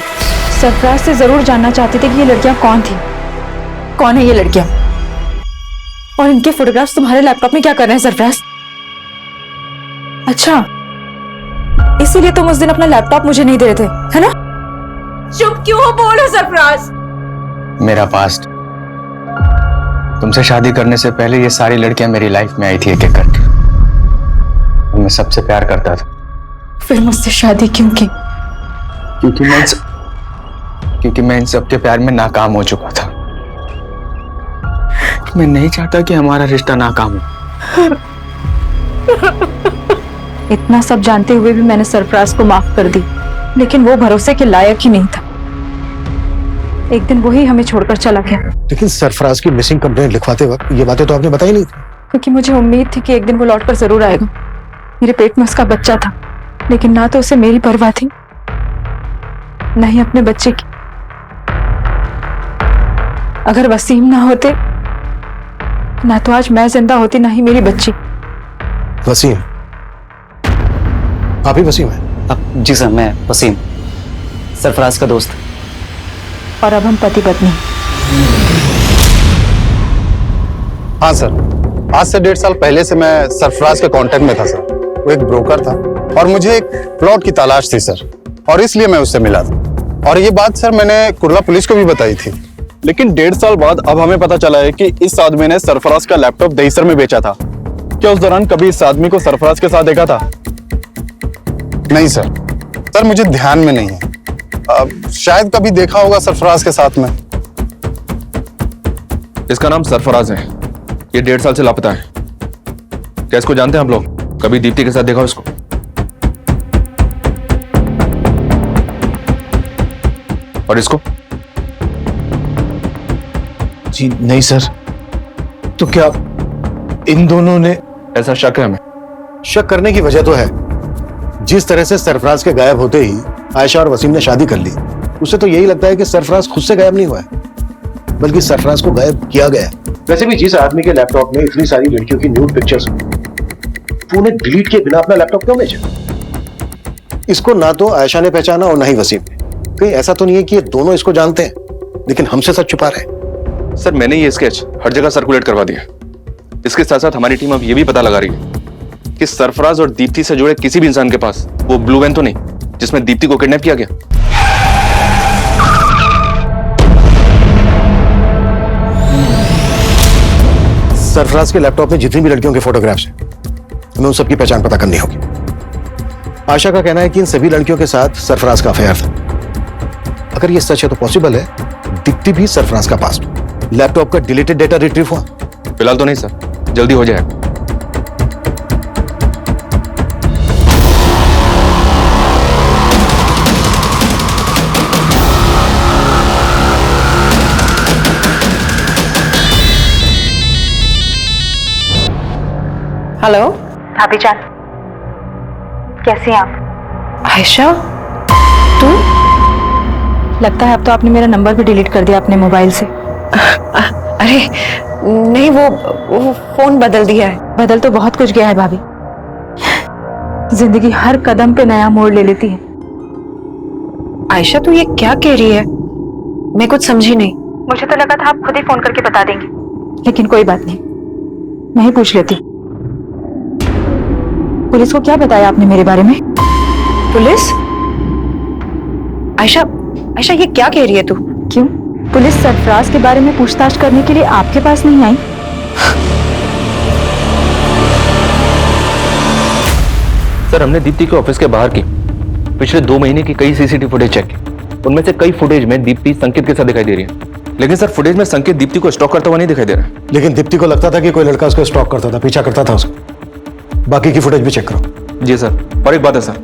सरफराज से जरूर जानना चाहती थी कि ये लड़कियां कौन थी। कौन है ये लड़कियां? और इनके फोटोग्राफ्स तुम्हारे लैपटॉप में क्या कर रहे हैं सरफराज? अच्छा, इसीलिए तुम उस दिन अपना लैपटॉप मुझे नहीं दे रहे थे, है ना? चुप क्यों हो? बोलो सरफराज। मेरा पास्ट, तुमसे शादी करने से पहले ये सारी लड़कियां मेरी लाइफ में आई थी एक एक करके। मैं सबसे प्यार करता था। फिर मुझसे शादी क्यों की? क्योंकि मैं इन सबके प्यार में नाकाम हो चुका था। मैं नहीं चाहता कि हमारा रिश्ता नाकाम हो। इतना सब जानते हुए भी मैंने सरफराज को माफ कर दी, लेकिन वो भरोसे के लायक ही नहीं था। एक दिन वही हमें छोड़कर चला गया। लेकिन सरफराज की मिसिंग कंप्लेंट लिखवाते वक्त ये बातें तो आपने बताई नहीं थी। क्योंकि मुझे उम्मीद थी कि एक दिन वो लौट कर जरूर आएगा। मेरे पेट में उसका बच्चा था, लेकिन ना तो उसे मेरी परवाह थी, न ही अपने बच्चे की। अगर वसीम ना होते, ना तो आज मैं जिंदा होती, ना ही मेरी बच्ची। वसीम? आप ही वसीम है? जी सर, मैं वसीम, सरफराज का दोस्त। और अब हम पति पत्नी। हाँ सर, आज से 1.5 साल पहले से मैं सरफराज के कांटेक्ट में था सर। वो एक ब्रोकर था और मुझे एक प्लॉट की तलाश थी सर, और इसलिए मैं उससे मिला था। और ये बात सर मैंने कुर्ला पुलिस को भी बताई थी। लेकिन 1.5 साल बाद अब हमें पता चला है कि इस आदमी ने सरफराज का लैपटॉप दहीसर में बेचा था। क्या उस दौरान कभी इस आदमी को सरफराज के साथ देखा था? नहीं सर, मुझे ध्यान में नहीं है। शायद कभी देखा होगा सरफराज के साथ में। इसका नाम सरफराज है। ये 1.5 साल से लापता है। क्या इसको जानते हैं आप लोग? कभी दीप्ति के साथ देखा इसको? और इसको? जी नहीं सर। तो क्या इन दोनों ने? ऐसा शक है हमें। शक करने की वजह तो है। जिस तरह से सरफराज के गायब होते ही आयशा और वसीम ने शादी कर ली, उसे तो यही लगता है कि सरफराज खुद से गायब नहीं हुआ है, बल्कि सरफराज को गायब किया गया है। वैसे भी जिस आदमी के लैपटॉप में इतनी सारी लड़कियों की न्यूड पिक्चर्स वो उन्हें डिलीट किए बिना अपना लैपटॉप क्यों भेजा? इसको ना तो आयशा ने पहचाना और ना ही वसीम ने। कहीं ऐसा तो नहीं है कि ये दोनों इसको जानते हैं लेकिन हमसे सच छुपा रहे हैं? सर, मैंने ये स्केच हर जगह सर्कुलेट करवा दिया। इसके साथ साथ हमारी टीम अब ये भी पता लगा रही है कि सरफराज और दीप्ति से जुड़े किसी भी इंसान के पास वो ब्लू वैन तो नहीं जिसमें दीप्ति को किडनैप किया गया। सरफराज के लैपटॉप में जितनी भी लड़कियों के फोटोग्राफ्स हैं, हमें उन सबकी पहचान पता करनी होगी। आशा का कहना है कि इन सभी लड़कियों के साथ सरफराज का अफेयर था। अगर ये सच है तो पॉसिबल है दीप्ति भी सरफराज का पास्ट। लैपटॉप का डिलीटेड डेटा रिट्रीव हुआ? फिलहाल तो नहीं सर, जल्दी हो जाएगा। हेलो भाभी जान, कैसी हैं आप? आयशा, तू? लगता है अब तो आपने मेरा नंबर भी डिलीट कर दिया अपने मोबाइल से। अरे नहीं, वो फोन बदल दिया है। बदल तो बहुत कुछ गया है भाभी। जिंदगी हर कदम पे नया मोड़ ले लेती है। आयशा, तू ये क्या कह रही है? मैं कुछ समझी नहीं। मुझे तो लगा था आप खुद ही फोन करके बता देंगे, लेकिन कोई बात नहीं, मैं ही पूछ लेती। पुलिस को क्या बताया आपने मेरे बारे में? पुलिस? आयशा, आयशा ये क्या कह रही है तू? क्यों? पुलिस सरफराज के बारे में पूछताछ करने के लिए आपके पास नहीं आई? सर, हमने दीप्ति के ऑफिस के बाहर की पिछले 2 महीने की कई सीसीटीवी फुटेज चेक की। उनमें से कई फुटेज में दीप्ति संकेत के साथ दिखाई दे रही है, लेकिन सर फुटेज में संकेत दीप्ति को स्टॉक करता हुआ नहीं दिखाई दे रहा। लेकिन दीप्ति को लगता था कि कोई लड़का उसको स्टॉक करता था, पीछा करता था उसका। बाकी की फुटेज भी चेक करो। जी सर। और एक बात है सर,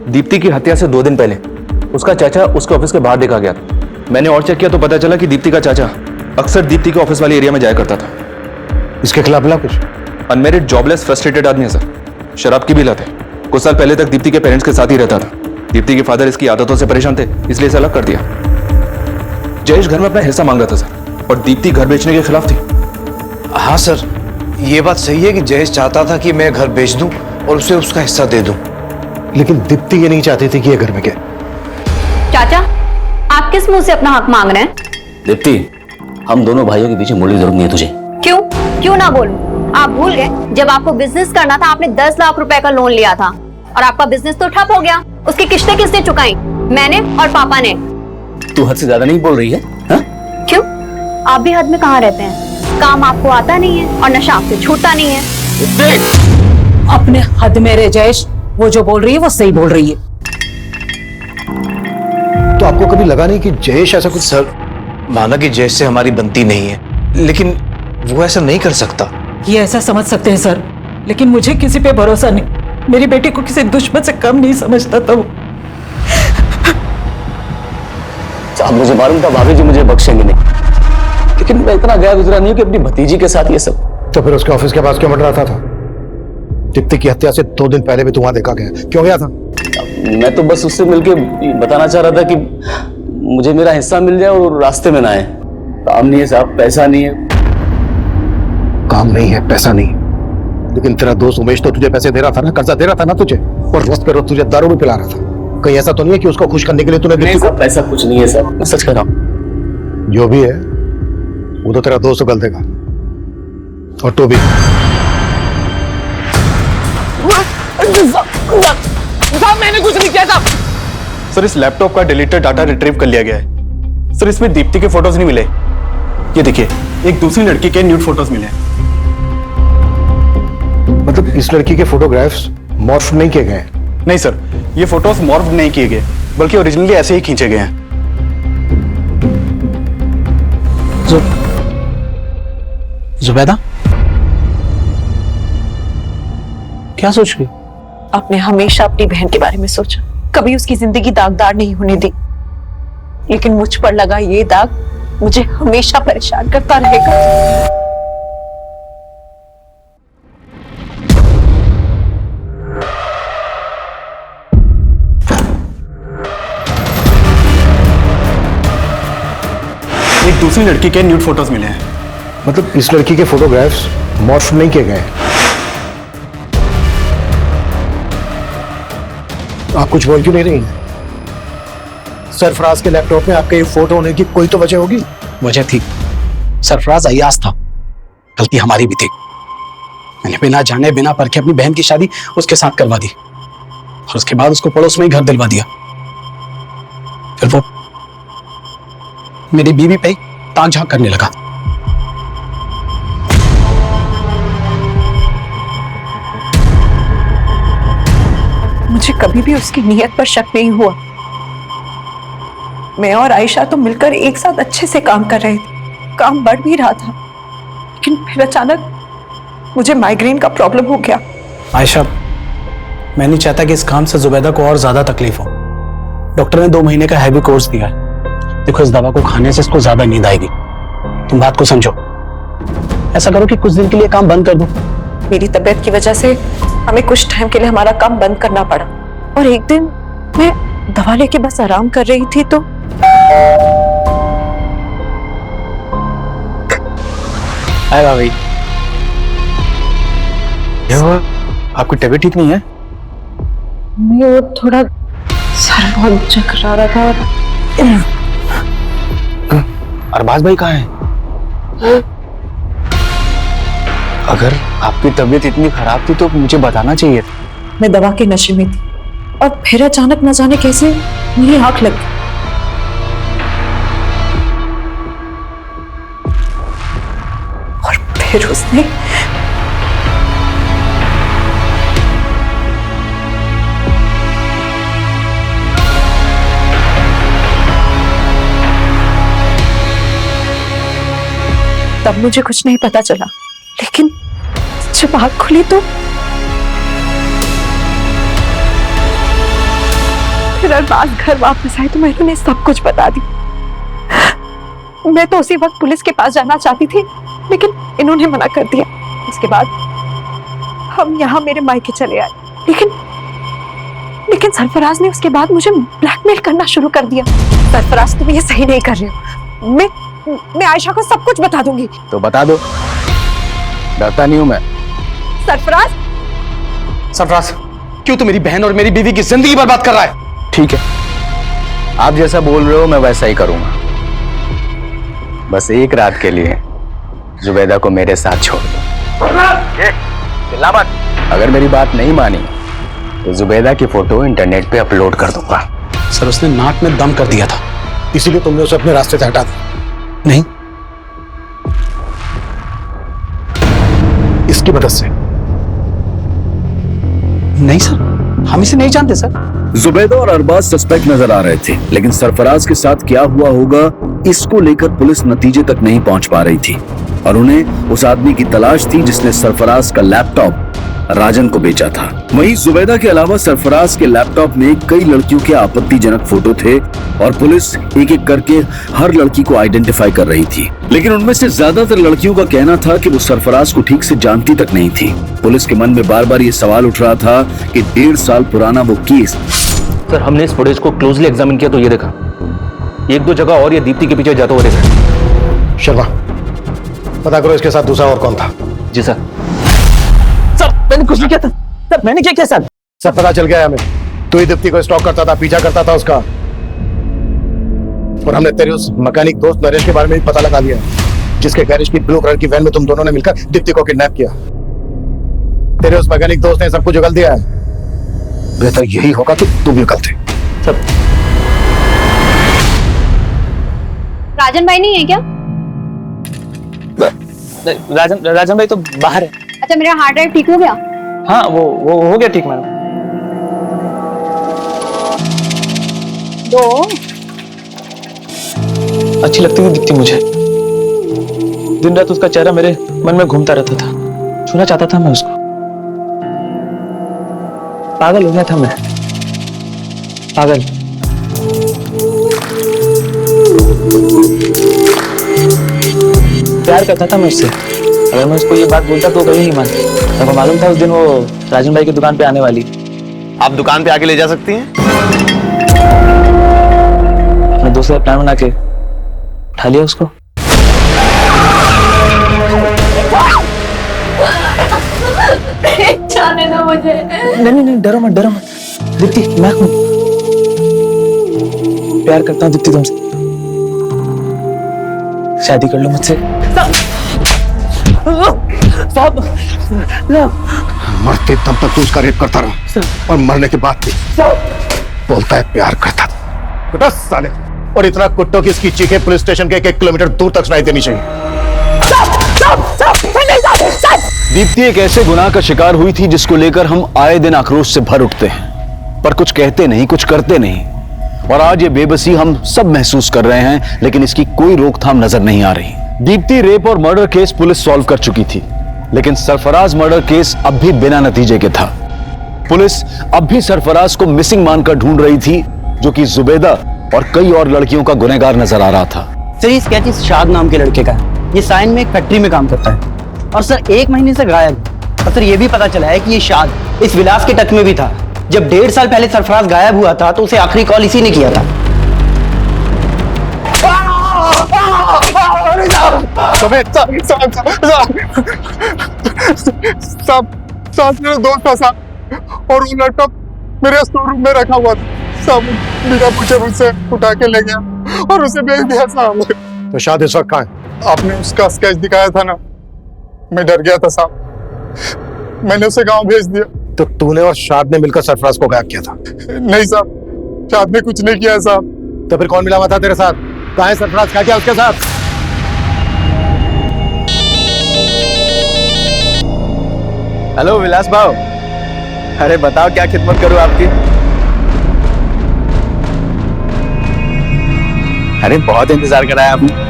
दीप्ति की हत्या से 2 दिन पहले उसका चाचा उसके ऑफिस के बाहर देखा गया था। मैंने और चेक किया तो पता चला कि दीप्ति का चाचा अक्सर दीप्ति के ऑफिस वाले एरिया में जाया करता था। इसके खिलाफ मिला कुछ? अनमेरिड, जॉबलेस, फ्रस्ट्रेटेड आदमी है सर। शराब की भी लत है। कुछ साल पहले तक दीप्ति के पेरेंट्स के साथ ही रहता था। दीप्ति के फादर इसकी आदतों से परेशान थे, इसलिए इसे अलग कर दिया। जयेश घर में अपना हिस्सा मांग रहा था सर, और दीप्ति घर बेचने के खिलाफ थी। हाँ सर, ये बात सही है कि जयेश चाहता था कि मैं घर बेच दूं और उसे उसका हिस्सा दे दूं। लेकिन दीप्ति ये नहीं चाहती थी कि ये घर में क्या। चाचा, आप किस मुंह से अपना हक मांग रहे हैं? दीप्ति, हम दोनों भाइयों के पीछे मुड़ने की जरूरत नहीं है तुझे। क्यों? क्यों ना बोलूं? आप भूल गए जब आपको बिजनेस करना था आपने 10 लाख रुपए का लोन लिया था और आपका बिजनेस तो ठप हो गया। उसकी किस्तें किसने चुकाई? मैंने और पापा ने। तू हद से ज्यादा नहीं बोल रही है? हा? क्यों? आप भी हद में कहाँ रहते हैं? काम आपको आता नहीं है और नशा आपसे छूटता नहीं है। अपने हद में रह जयेश, वो जो बोल रही है वो सही बोल रही है। तो आपको कभी लगा नहीं कि जयेश ऐसा कुछ? सर, माना कि जयेश से हमारी बनती नहीं है, लेकिन वो ऐसा नहीं कर सकता। ये ऐसा समझ सकते हैं सर, लेकिन मुझे किसी पे भरोसा नहीं। मेरी बेटी को किसी दुश्मन से कम नहीं समझता था वो। साहब, मुझे मालूम था भाभी जी मुझे बख्शेंगे नहीं, लेकिन मैं इतना गया गुजरा नहीं हूं कि अपनी भतीजी के साथ ये सब। तो फिर उसके ऑफिस के पास क्यों मंडराता था? दीप्ति की हत्या से 2 दिन पहले भी तू वहां देखा गया, क्यों गया था? मैं तो बस उससे मिलके बताना चाह रहा था कि मुझे मेरा हिस्सा मिल जाए और रास्ते में ना आए। काम नहीं है साहब, पैसा नहीं है। काम नहीं है, पैसा नहीं, लेकिन तेरा दोस्त उमेश तो तुझे पैसे दे रहा था ना, कर्जा दे रहा था ना तुझे, और रोज पे रोज तुझे दारू भी पिला रहा था। कहीं ऐसा तो नहीं है कि उसको खुश करने के लिए तूने? नहीं साहब, पैसा कुछ नहीं है साहब, मैं सच कह रहा हूँ। जो भी है वो तो तेरा दोस्त गल देगा, और तू भी। मैंने कुछ नहीं किया साहब। सर, इस लैपटॉप का डिलीटेड डाटा रिट्रीव कर लिया गया है। सर, इसमें दीप्ति के फोटोज नहीं मिले। ये देखिए, एक दूसरी लड़की के न्यूड फोटोज मिले। मतलब इस लड़की के फोटोग्राफ्स मॉर्फ नहीं किए गए? नहीं सर, ये फोटोज मॉर्फ नहीं किए गए, बल्कि ओरिजिनली ऐसे ही खींचे गए हैं। जुबैदा, क्या सोच रही? आपने हमेशा अपनी बहन के बारे में सोचा, कभी उसकी जिंदगी दागदार नहीं होने दी, लेकिन मुझ पर लगा ये दाग मुझे हमेशा परेशान करता रहेगा। एक दूसरी लड़की के न्यूड फोटोज मिले हैं। मतलब इस लड़की के फोटोग्राफ्स मॉर्फ नहीं किए गए? आप कुछ बोल क्यों नहीं रही हैं? सरफराज के लैपटॉप में आपके ये फोटो होने की कोई तो वजह होगी। वजह थी, सरफराज अय्याज था, गलती हमारी भी थी। मैंने बिना जाने बिना परखे अपनी बहन की शादी उसके साथ करवा दी और उसके बाद उसको पड़ोस में ही घर दिलवा दिया। फिर वो मेरी बीवी पे ताक झांक करने लगा। मुझे कभी भी उसकी नीयत पर शक नहीं हुआ। मैं और आयशा तो मिलकर एक साथ अच्छे से काम कर रहे थे, काम बढ़ भी रहा था, लेकिन फिर अचानक मुझे माइग्रेन का प्रॉब्लम हो गया। आयशा, मैं नहीं चाहता कि इस काम से जुबैदा को और ज्यादा तकलीफ हो। डॉक्टर ने 2 महीने का हैवी कोर्स दिया है। देखो, इस दवा को खाने से इसको ज्यादा नींद आएगी। तुम बात को समझो। ऐसा करो कि कुछ दिन के लिए काम बंद कर दो। मेरी तबीयत की वजह से हमें कुछ टाइम के लिए हमारा काम बंद करना पड़ा, और एक दिन मैं दवा लेके बस आराम कर रही थी तो भाई, क्या हुआ? आपकी तबीयत ठीक नहीं है? मैं वो थोड़ा सर बहुत चकरा रहा था। अरबाज भाई कहाँ हैं? अगर आपकी तबीयत इतनी खराब थी तो मुझे बताना चाहिए था। मैं दवा के नशे में थी और फिर अचानक न जाने कैसे मेरी आंख लग गई और फिर उसने तब मुझे कुछ नहीं पता चला, लेकिन जब आंख खुली तो फिर अरबाज घर वापस आए तो मैंने उन्हें सब कुछ बता दी। मैं तो उसी वक्त पुलिस के पास जाना चाहती थी, लेकिन इन्होंने मना कर दिया। उसके बाद हम यहाँ मेरे मायके चले आए, लेकिन सरफराज ने उसके बाद मुझे ब्लैकमेल करना शुरू कर दिया। सरफराज, तुम ये सही नहीं कर रहे हो। मैं आयशा को सब कुछ बता दूंगी। तो बता दो, डरता नहीं हूं मैं। सरफराज, सरफराज, क्यों तू मेरी बहन और मेरी बीवी की जिंदगी बर्बाद कर रहा है? ठीक है, आप जैसा बोल रहे हो मैं वैसा ही करूंगा। बस एक रात के लिए जुबैदा को मेरे साथ छोड़ दो। चिल्ला मत। अगर मेरी बात नहीं मानी तो जुबैदा की फोटो इंटरनेट पे अपलोड कर दूंगा। सर, उसने नाक में दम कर दिया था, इसीलिए तुमने उसे अपने रास्ते से हटा दिया? नहीं, इसकी मदद से? नहीं सर, हम इसे नहीं जानते सर। जुबैदा और अरबाज सस्पेक्ट नजर आ रहे थे, लेकिन सरफराज के साथ क्या हुआ होगा इसको लेकर पुलिस नतीजे तक नहीं पहुंच पा रही थी और उन्हें उस आदमी की तलाश थी जिसने सरफराज का लैपटॉप राजन को बेचा था। वहीं जुबैदा के अलावा सरफराज के लैपटॉप में कई लड़कियों के आपत्तिजनक फोटो थे और पुलिस एक एक करके हर लड़की को आइडेंटिफाई कर रही थी, लेकिन उनमें से ज्यादातर लड़कियों का कहना था कि वो सरफराज को ठीक से जानती तक नहीं थी। पुलिस के मन में बार बार ये सवाल उठ रहा था कि 1.5 साल पुराना वो केस। सर, हमने इस फुटेज को क्लोजली एग्जामिन किया तो ये देखा, 1-2 जगह और ये दीप्ति के पीछे जाता हुआ देखा। शर्मा, पता करो इसके साथ दूसरा और कौन था। जी सर। सर, मैंने कुछ नहीं किया था। सर, मैंने क्या किया सर? सर, पता चल गया हमें, तू ही दीप्ति को स्टॉक करता था, पीछा करता था उसका। और हमने तेरे उस मैकेनिक दोस्त नरेश के बारे में भी पता लगा लिया, जिसके गैरेज की ब्लू कलर की वैन में तुम दोनों ने मिलकर दीप्ति को किडनैप किया। तेरे उस मैकेनिक दोस्त ने सब कुछ उगल दिया है। बेहतर यही होगा कि तू भी उगल दे। सब राजन भाई नहीं है क्या? राजन भाई तो बाहर है। अच्छा, मेरा हार्ड ड्राइव ठीक हो गया? हाँ, वो हो गया ठीक मैडम। दो अच्छी लगती हुई दिखती मुझे। दिन रात उसका चेहरा मेरे मन में घूमता रहता था, छूना चाहता था मैं उसको। पागल हो गया था मैं, पागल। प्यार करता था मैं उससे। अगर मैं उसको ये बात बोलता तो कभी नहीं मानती। मेरे को मालूम था उस दिन वो राजन भाई की दुकान पे आने वाली। आप दुकान पे आके ले जा सकती हैं? अपने दोस्त का प्लान बना के उठा लिया उसको। जाने दो मुझे। नहीं, डरो मत, डरो मत। दीप्ति, मैं हूं। प्यार करता हूँ दीप्ति तुमसे। शादी कर लो मुझसे। मरते तब तक तू उसका रेप करता रहा और मरने के बाद भी बोलता है प्यार करता था। कुत्ता साले, और इतना कुत्तों की इसकी चीखें पुलिस स्टेशन के 1 किलोमीटर दूर तक सुनाई देनी चाहिए। दीप्ति एक ऐसे गुनाह का शिकार हुई थी जिसको लेकर हम आए दिन आक्रोश से भर उठते हैं, पर कुछ कहते नहीं, कुछ करते नहीं। और आज ये बेबसी हम सब महसूस कर रहे हैं, लेकिन इसकी कोई रोकथाम नजर नहीं आ रही। दीप्ति रेप और मर्डर केस पुलिस सॉल्व कर चुकी थी, लेकिन सरफराज मर्डर केस अब भी बिना नतीजे के था। पुलिस अब भी सरफराज को मिसिंग मानकर ढूंढ रही थी, जो कि जुबैदा और कई और लड़कियों का गुनहगार नजर आ रहा था। सर, ये स्केच इस शाद नाम के लड़के का है। ये साइन में एक फैक्ट्री में काम करता है और सर 1 महीने से गायब। और सर ये भी पता चला है कि ये शाद इस विलास के टच में भी था। जब 1.5 साल पहले सरफराज गायब हुआ था तो उसे आखिरी कॉल इसी ने किया था। साथ मेरा दोस्त था साहब, और वो लैपटॉप मेरे स्टोर रूम में रखा हुआ था साहब। बिना पूछे मुझसे उठा के ले गया और उसे भेज दिया साहब। तो शाद इस वक्त कहाँ है? आपने उसका स्केच दिखाया था ना, मैं डर गया था साहब, मैंने उसे गांव भेज दिया। तो तूने और शाद ने मिलकर सरफराज को गायब किया था? नहीं साहब, शाद ने कुछ नहीं किया साहब। तो फिर कौन मिला हुआ था तेरे साथ? कहाँ है सरफराज? क्या किया उसके साथ? हेलो विलास भाव, अरे बताओ क्या खिदमत करूं आपकी? अरे बहुत इंतजार कराया आपने।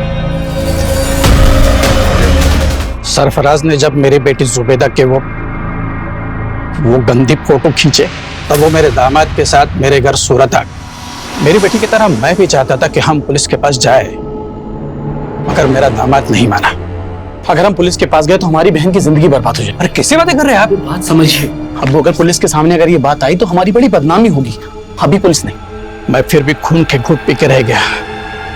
सरफराज ने जब मेरी बेटी जुबैदा के वो गंदी फोटो खींचे, तब वो मेरे दामाद के साथ मेरे घर सूरत आ गए। मेरी बेटी की तरह मैं भी चाहता था कि हम पुलिस के पास जाए, मगर मेरा दामाद नहीं माना। अगर हम पुलिस के पास गए तो हमारी बहन की जिंदगी बर्बाद हो जाए। अरे कैसे बातें कर रहे हैं आप? बात समझिए। अब अगर पुलिस के सामने अगर ये बात आई तो हमारी बड़ी बदनामी होगी। अभी पुलिस नहीं। मैं फिर भी खून के घूंट पी के रह गया,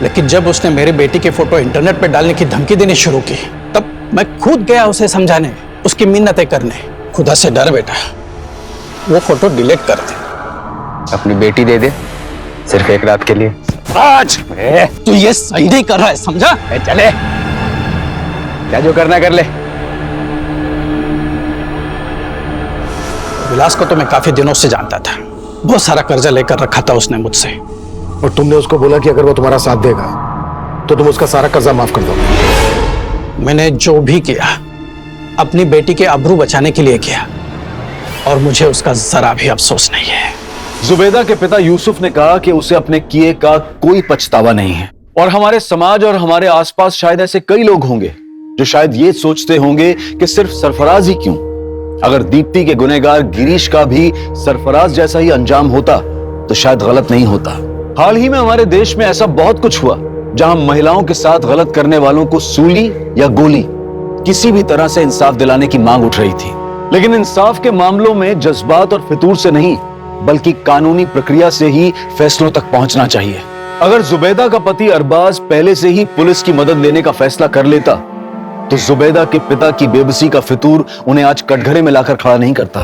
लेकिन जब उसने मेरी बेटी की फोटो इंटरनेट पे डालने की धमकी देनी शुरू की, तब मैं खुद गया उसे समझाने, उसकी मिन्नतें करने। खुदा से डर बेटा, वो फोटो डिलीट कर दे। अपनी बेटी दे दे, सिर्फ 1 रात के लिए। आज तू ये सही नहीं कर रहा है, समझा? चले, क्या जो करना कर ले। विलास को तो मैं काफी दिनों से जानता था। बहुत सारा कर्जा लेकर रखा था उसने मुझसे। और तुमने उसको बोला कि अगर वो तुम्हारा साथ देगा तो तुम उसका सारा कर्जा माफ कर दोगे। मैंने जो भी किया अपनी बेटी के आबरू बचाने के लिए किया, और मुझे उसका जरा भी अफसोस नहीं है। जुबैदा के पिता यूसुफ ने कहा कि उसे अपने किए का कोई पछतावा नहीं है। और हमारे समाज और हमारे आसपास शायद ऐसे कई लोग होंगे जो शायद ये सोचते होंगे कि सिर्फ सरफराज ही क्यों, अगर दीप्ति के गुनहगार गिरीश का भी सरफराज जैसा ही अंजाम होता तो शायद गलत नहीं होता। हाल ही में हमारे देश में ऐसा बहुत कुछ हुआ जहां महिलाओं के साथ गलत करने वालों को सूली या गोली, किसी भी तरह से इंसाफ दिलाने की मांग उठ रही थी। लेकिन इंसाफ के मामलों में जज्बात और फितूर से नहीं, बल्कि कानूनी प्रक्रिया से ही फैसलों तक पहुंचना चाहिए। अगर जुबैदा का पति अरबाज पहले से ही पुलिस की मदद लेने का फैसला कर लेता तो जुबैदा के पिता की बेबसी का फितूर उन्हें आज कटघरे में लाकर खड़ा नहीं करता।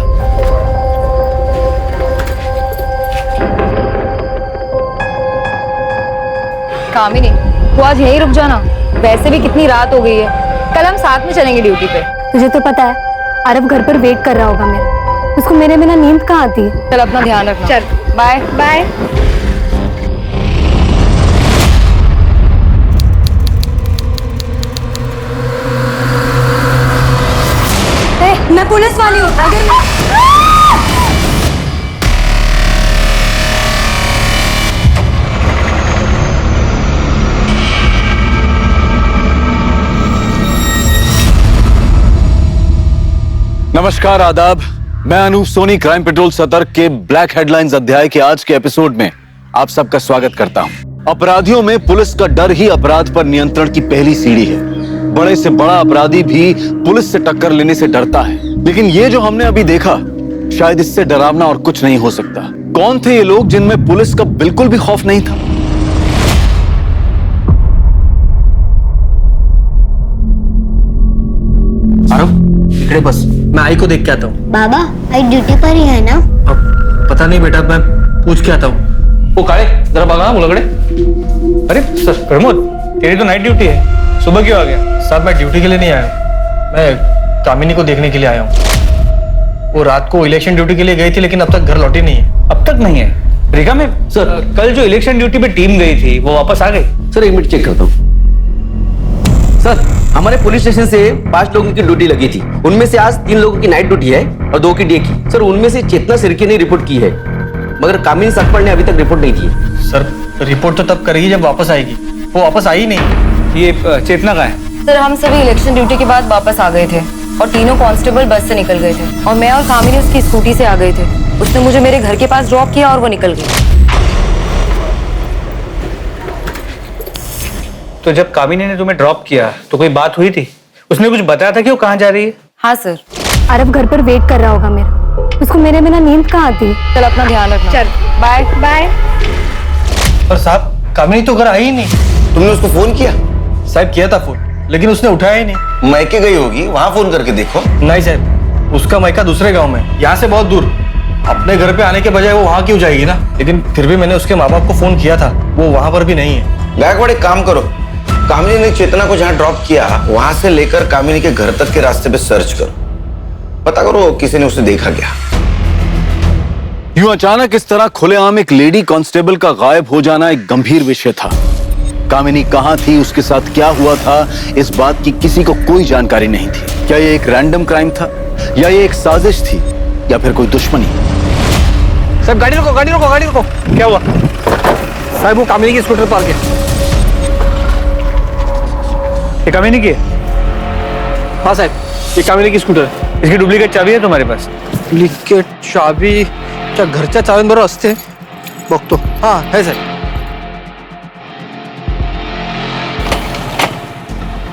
कामिनी, तू आज यहीं रुक जाना, वैसे भी कितनी रात हो गई है। कल हम साथ में चलेंगे ड्यूटी पे। तुझे तो पता है अरब घर पर वेट कर रहा होगा मेरा, उसको मेरे बिना नींद कहाँ आती है। चल अपना ध्यान रखना। चल बाय बाय। मैं पुलिस वाली हूँ, अगर नमस्कार, आदाब। मैं अनूप सोनी क्राइम पेट्रोल सतर्क के ब्लैक हेडलाइंस अध्याय के आज के एपिसोड में आप सबका स्वागत करता हूं। अपराधियों में पुलिस का डर ही अपराध पर नियंत्रण की पहली सीढ़ी है। बड़े से बड़ा अपराधी भी पुलिस से टक्कर लेने से डरता है, लेकिन ये जो हमने अभी देखा, शायद इससे डरावना और कुछ नहीं हो सकता। कौन थे ये लोग जिनमें पुलिस का बिल्कुल भी खौफ नहीं था? इकड़े बस, मैं आई को देख के आता हूँ। बाबा आई ड्यूटी पर ही है ना? अब पता नहीं बेटा, मैं पूछ के आता हूँ। ओ काले, जरा भागा मुलगड़े। अरे सर प्रमोद, तेरी तो नाइट ड्यूटी है, सुबह क्यों आ गया? साहब मैं ड्यूटी के लिए नहीं आया, मैं कामिनी को देखने के लिए आया हूँ। वो रात को इलेक्शन ड्यूटी के लिए गई थी, लेकिन अब तक घर लौटी नहीं है। अब तक नहीं है? रेखा में सर, कल जो इलेक्शन ड्यूटी पे टीम गई थी वो वापस आ गई? सर एक मिनट चेक करता हूँ। सर हमारे पुलिस स्टेशन से 5 लोगों की ड्यूटी लगी थी, उनमें से आज 3 लोगों की नाइट ड्यूटी है और 2 की डे की। सर उनमें से चेतना सिरके ने रिपोर्ट की है, मगर कामिनी सकपड़ ने अभी तक रिपोर्ट नहीं की। सर रिपोर्ट तो तब करेगी जब वापस आएगी, वो वापस आई नहीं। ये चेतना कहाँ है? सर हम सभी इलेक्शन ड्यूटी के बाद वापस आ गए थे और तीनों कांस्टेबल बस से निकल गए थे और मैं और कामिनी उसकी स्कूटी से आ गए थे। उसने मुझे मेरे घर के पास ड्रॉप किया और वो निकल गई। तो जब कामिनी ने तुम्हें ड्रॉप किया तो कोई बात हुई थी? उसने कुछ बताया था कि वो कहाँ जा रही है? हाँ सर। अरब घर पर वेट कर रहा होगा मेरा, उसको मेरे बिना नींद कहाँ आती? चल अपना ध्यान रखना। चल बाय बाय। पर साहब कामिनी तो घर आई ही नहीं। तुमने उसको फोन किया? साहब किया था फोन, लेकिन उसने उठाया ही नहीं। मैके गई होगी, वहां फोन करके देखो। नहीं साहब, उसका मायका दूसरे गांव में, यहाँ से बहुत दूर। अपने घर पे आने के बजाय वो वहाँ क्यों जाएगी ना? लेकिन फिर भी मैंने उसके माँ बाप को फोन किया था, वो वहां पर भी नहीं है। गायकवाड़ एक काम करो, कामिनी ने चेतना को जहां ड्रॉप किया वहां से लेकर कामिनी के घर तक के रास्ते पे सर्च करो, पता करो किसी ने उसे देखा क्या। यूं अचानक इस तरह खुलेआम एक लेडी कांस्टेबल का गायब हो जाना एक गंभीर विषय था। कामिनी कहां थी, उसके साथ क्या हुआ था, इस बात की किसी को कोई जानकारी नहीं थी। क्या ये एक रैंडम क्राइम था या ये एक साजिश थी या फिर कोई दुश्मनी? साहब गाड़ी रोको, गाड़ी रोको, गाड़ी रोको। क्या हुआ? साहब वो कामिनी की स्कूटर पार्क है। ये कामिनी की है? हाँ साहब, ये कामिनी की स्कूटर है। इसकी डुप्लीकेट चाबी है तुम्हारे पास? डुप्लीकेट चाबी? क्या घरच्या चाव्यांबरोबर असते? बघतो। हाँ है साहेब।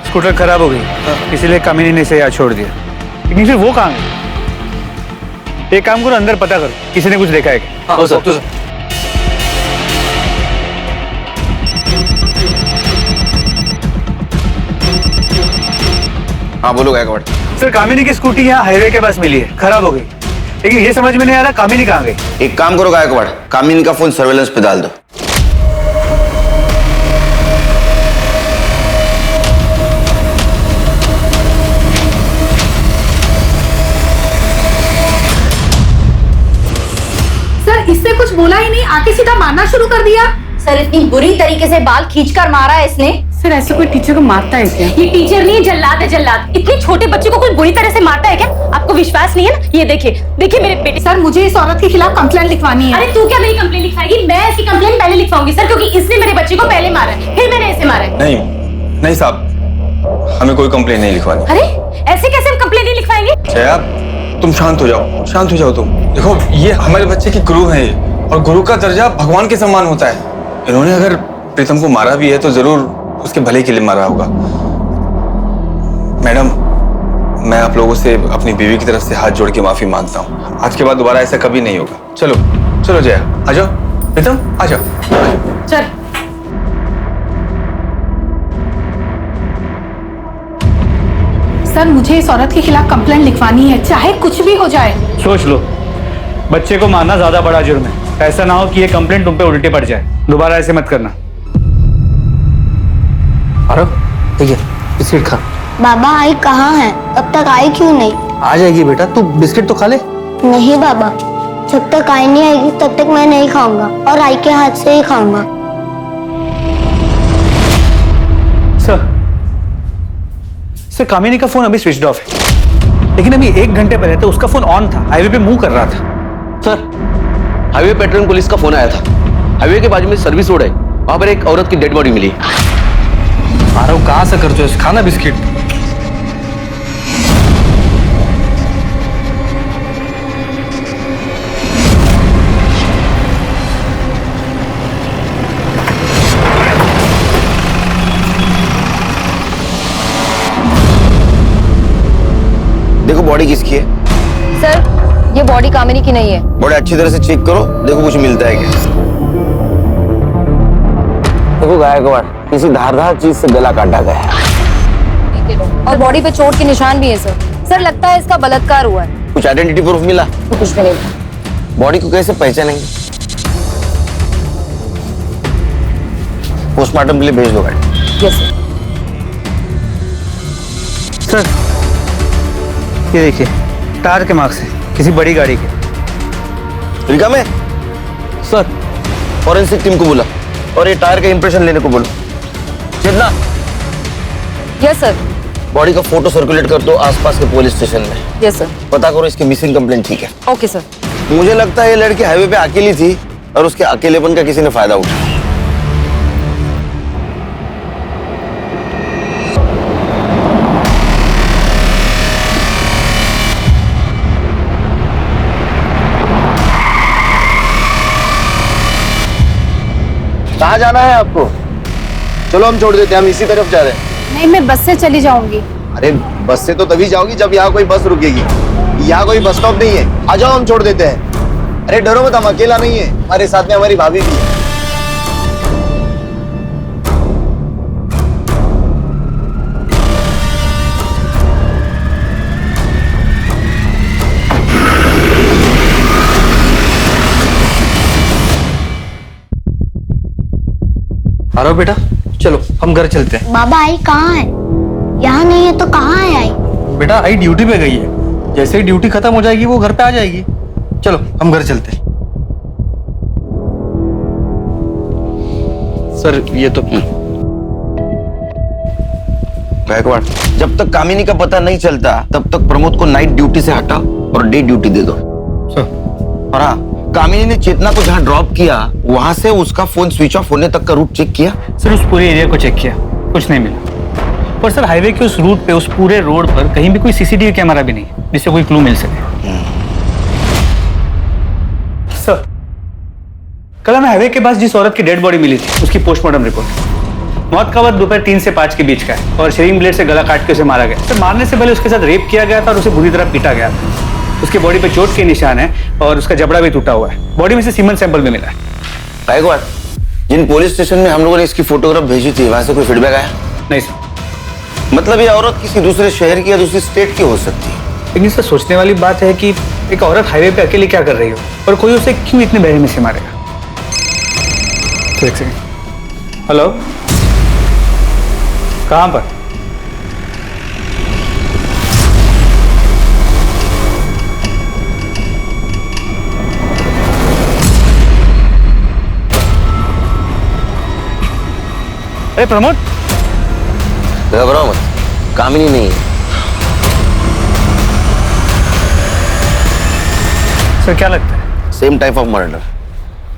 स्कूटर खराब हो गई, इसीलिए कामिनी ने इसे यहाँ छोड़ दिया। लेकिन फिर वो कहाँ गई? एक काम करो, अंदर पता करो किसी ने कुछ देखा है क्या? हाँ सर। हाँ बोलो गायकवाड़। सर कामिनी की स्कूटी यहाँ हाईवे के पास मिली है, खराब हो गई, लेकिन ये समझ में नहीं आ रहा कामिनी कहाँ गई। एक काम करो गायकवाड़, कामिनी का फोन सर्वेलेंस पे डाल दो। सर इससे कुछ बोला ही नहीं, आके सीधा मारना शुरू कर दिया। सर इतनी बुरी तरीके से बाल खींचकर मारा है इसने। सर ऐसे कोई टीचर को मारता है क्या? ये टीचर नहीं, जल्लाद है जल्लाद। इतने छोटे बच्चे को कोई बुरी तरह से मारता है क्या? आपको विश्वास नहीं है ना? ये देखिए देखिए मेरे बेटे। सर मुझे इस औरत के खिलाफ कंप्लेंट लिखवानी है। अरे तू क्या मेरी कंप्लेंट लिखवाएगी? मैं इसकी कंप्लेंट पहले लिखवाऊंगी सर, क्योंकि इसने मेरे बच्चे को पहले मारा है, फिर मैंने इसे मारा है। नहीं साहब, हमें कोई कंप्लेंट नहीं लिखवानी। अरे ऐसे कैसे हम कंप्लेंट नहीं लिखवाएंगे? जया तुम शांत हो जाओ, शांत हो जाओ तुम। देखो ये हमारे बच्चे की गुरु है और गुरु का दर्जा भगवान के समान होता है। इन्होंने अगर प्रीतम को मारा भी है तो जरूर उसके भले के लिए मारा होगा। मैडम मैं आप लोगों से अपनी बीवी की तरफ से हाथ जोड़ के माफी मांगता हूँ। आज के बाद दोबारा ऐसा कभी नहीं होगा। चलो चलो जया, आ जाओ। प्रीतम आ जाओ। चल सर मुझे इस औरत के खिलाफ कंप्लेंट लिखवानी है, चाहे कुछ भी हो जाए। सोच लो, बच्चे को मारना ज्यादा बड़ा जुर्म है। ऐसा ना हो कि ये कंप्लेंट तुम पे उल्टे पड़ जाए। दोबारा ऐसे मत करना। अरे ठीक है, बिस्किट खा। बाबा आई कहाँ है? अब तक आई क्यों नहीं? आ जाएगी बेटा, तू बिस्किट तो खा ले। नहीं बाबा, जब तक आई नहीं आएगी तब तक मैं नहीं खाऊंगा और आई के हाथ से ही खाऊंगा। सर कामिनी का फोन अभी स्विच ऑफ है, लेकिन अभी 1 घंटे पहले तो उसका फोन ऑन था, हाईवे पे मूव कर रहा था। सर हाईवे पेट्रोलिंग पुलिस का फोन आया था। हाईवे के बाजू में सर्विस रोड है, वहां पर एक औरत की डेड बॉडी मिली। अरे कहां से करते हो? खाना बिस्किट। बॉडी कामिनी की नहीं है। बड़े अच्छी तरह से चेक करो, देखो कुछ मिलता है क्या। देखो गायकवाड़, किसी धारदार चीज से गला काटा गया है और बॉडी पे चोट के निशान भी है सर। सर लगता है इसका बलात्कार हुआ है। कुछ आइडेंटिटी प्रूफ मिला? कुछ भी नहीं। बॉडी को कैसे पहचानेंगे? पोस्टमार्टम के लिए भेज दो गाड़ी। Yes sir. सर ये देखिए, टायर के मार्क्स है किसी बड़ी गाड़ी के। रिका में सर फॉरेंसिक टीम को बोला और ये टायर का इंप्रेशन लेने को बोलो। चेतना, यस सर। बॉडी का फोटो सर्कुलेट कर दो आसपास के पुलिस स्टेशन में। Yes sir. पता करो इसकी मिसिंग कंप्लेंट, ठीक है? Okay sir. मुझे लगता है ये लड़की हाईवे पे अकेली थी और उसके अकेलेपन का किसी ने फायदा उठाया। कहाँ जाना है आपको? चलो हम छोड़ देते हैं, हम इसी तरफ जा रहे हैं। नहीं, मैं बस से चली जाऊंगी। अरे बस से तो तभी जाओगी जब यहाँ कोई बस रुकेगी। यहाँ कोई बस स्टॉप नहीं है, आ जाओ हम छोड़ देते हैं। अरे डरो मत, हम अकेला नहीं है, हमारे साथ में हमारी भाभी भी है। आ रहा हो बेटा, चलो हम घर चलते हैं। बाबा आई कहाँ है? यहाँ नहीं है तो कहाँ है आई? बेटा आई ड्यूटी पे गई है, जैसे ही ड्यूटी खत्म हो जाएगी वो घर पे आ जाएगी। चलो हम घर चलते हैं। सर ये तो गायकवाड़, जब तक कामिनी का पता नहीं चलता तब तक प्रमोद को नाइट ड्यूटी से हटाओ और डे ड्यूटी दे दो। और हाँ, कामिनी ने चेतना को जहाँ ड्रॉप किया वहां से उसका फोन स्विच ऑफ होने तक का रूट चेक किया? सर उस पूरे एरिया को चेक किया, कुछ नहीं मिला। पर सर हाईवे के उस रूट पे, उस पूरे रोड पर कहीं भी कोई सीसीटीवी कैमरा भी नहीं है जिससे कोई क्लू मिल सके। सर कल हमें हाईवे के पास जिस औरत की डेड बॉडी मिली थी उसकी पोस्टमार्टम रिपोर्ट, मौत का वक्त दोपहर 3 से 5 के बीच का है और शेविंग ब्लेड से गला काट के उसे मारा गया। सर मारने से पहले उसके साथ रेप किया गया था और उसे बुरी तरह पीटा गया था। उसकी बॉडी पे चोट के निशान है और उसका जबड़ा भी टूटा हुआ है। बॉडी में से सीमेंट सैंपल भी मिला है। गायकवाड़, जिन पुलिस स्टेशन में हम लोगों ने इसकी फोटोग्राफ भेजी थी वहां से कोई फीडबैक आया? नहीं सर। मतलब ये औरत किसी दूसरे शहर की या दूसरी स्टेट की हो सकती है। लेकिन सर सोचने वाली बात है कि एक औरत हाईवे पे अकेले क्या कर रही हो और कोई उसे क्यों इतने बेरहमी से मारेगा। एक सेकंड। हेलो, कहां पर? अरे प्रमोद, घबराओ मत, कामिनी नहीं है। सर क्या लगता है? Same type of murder.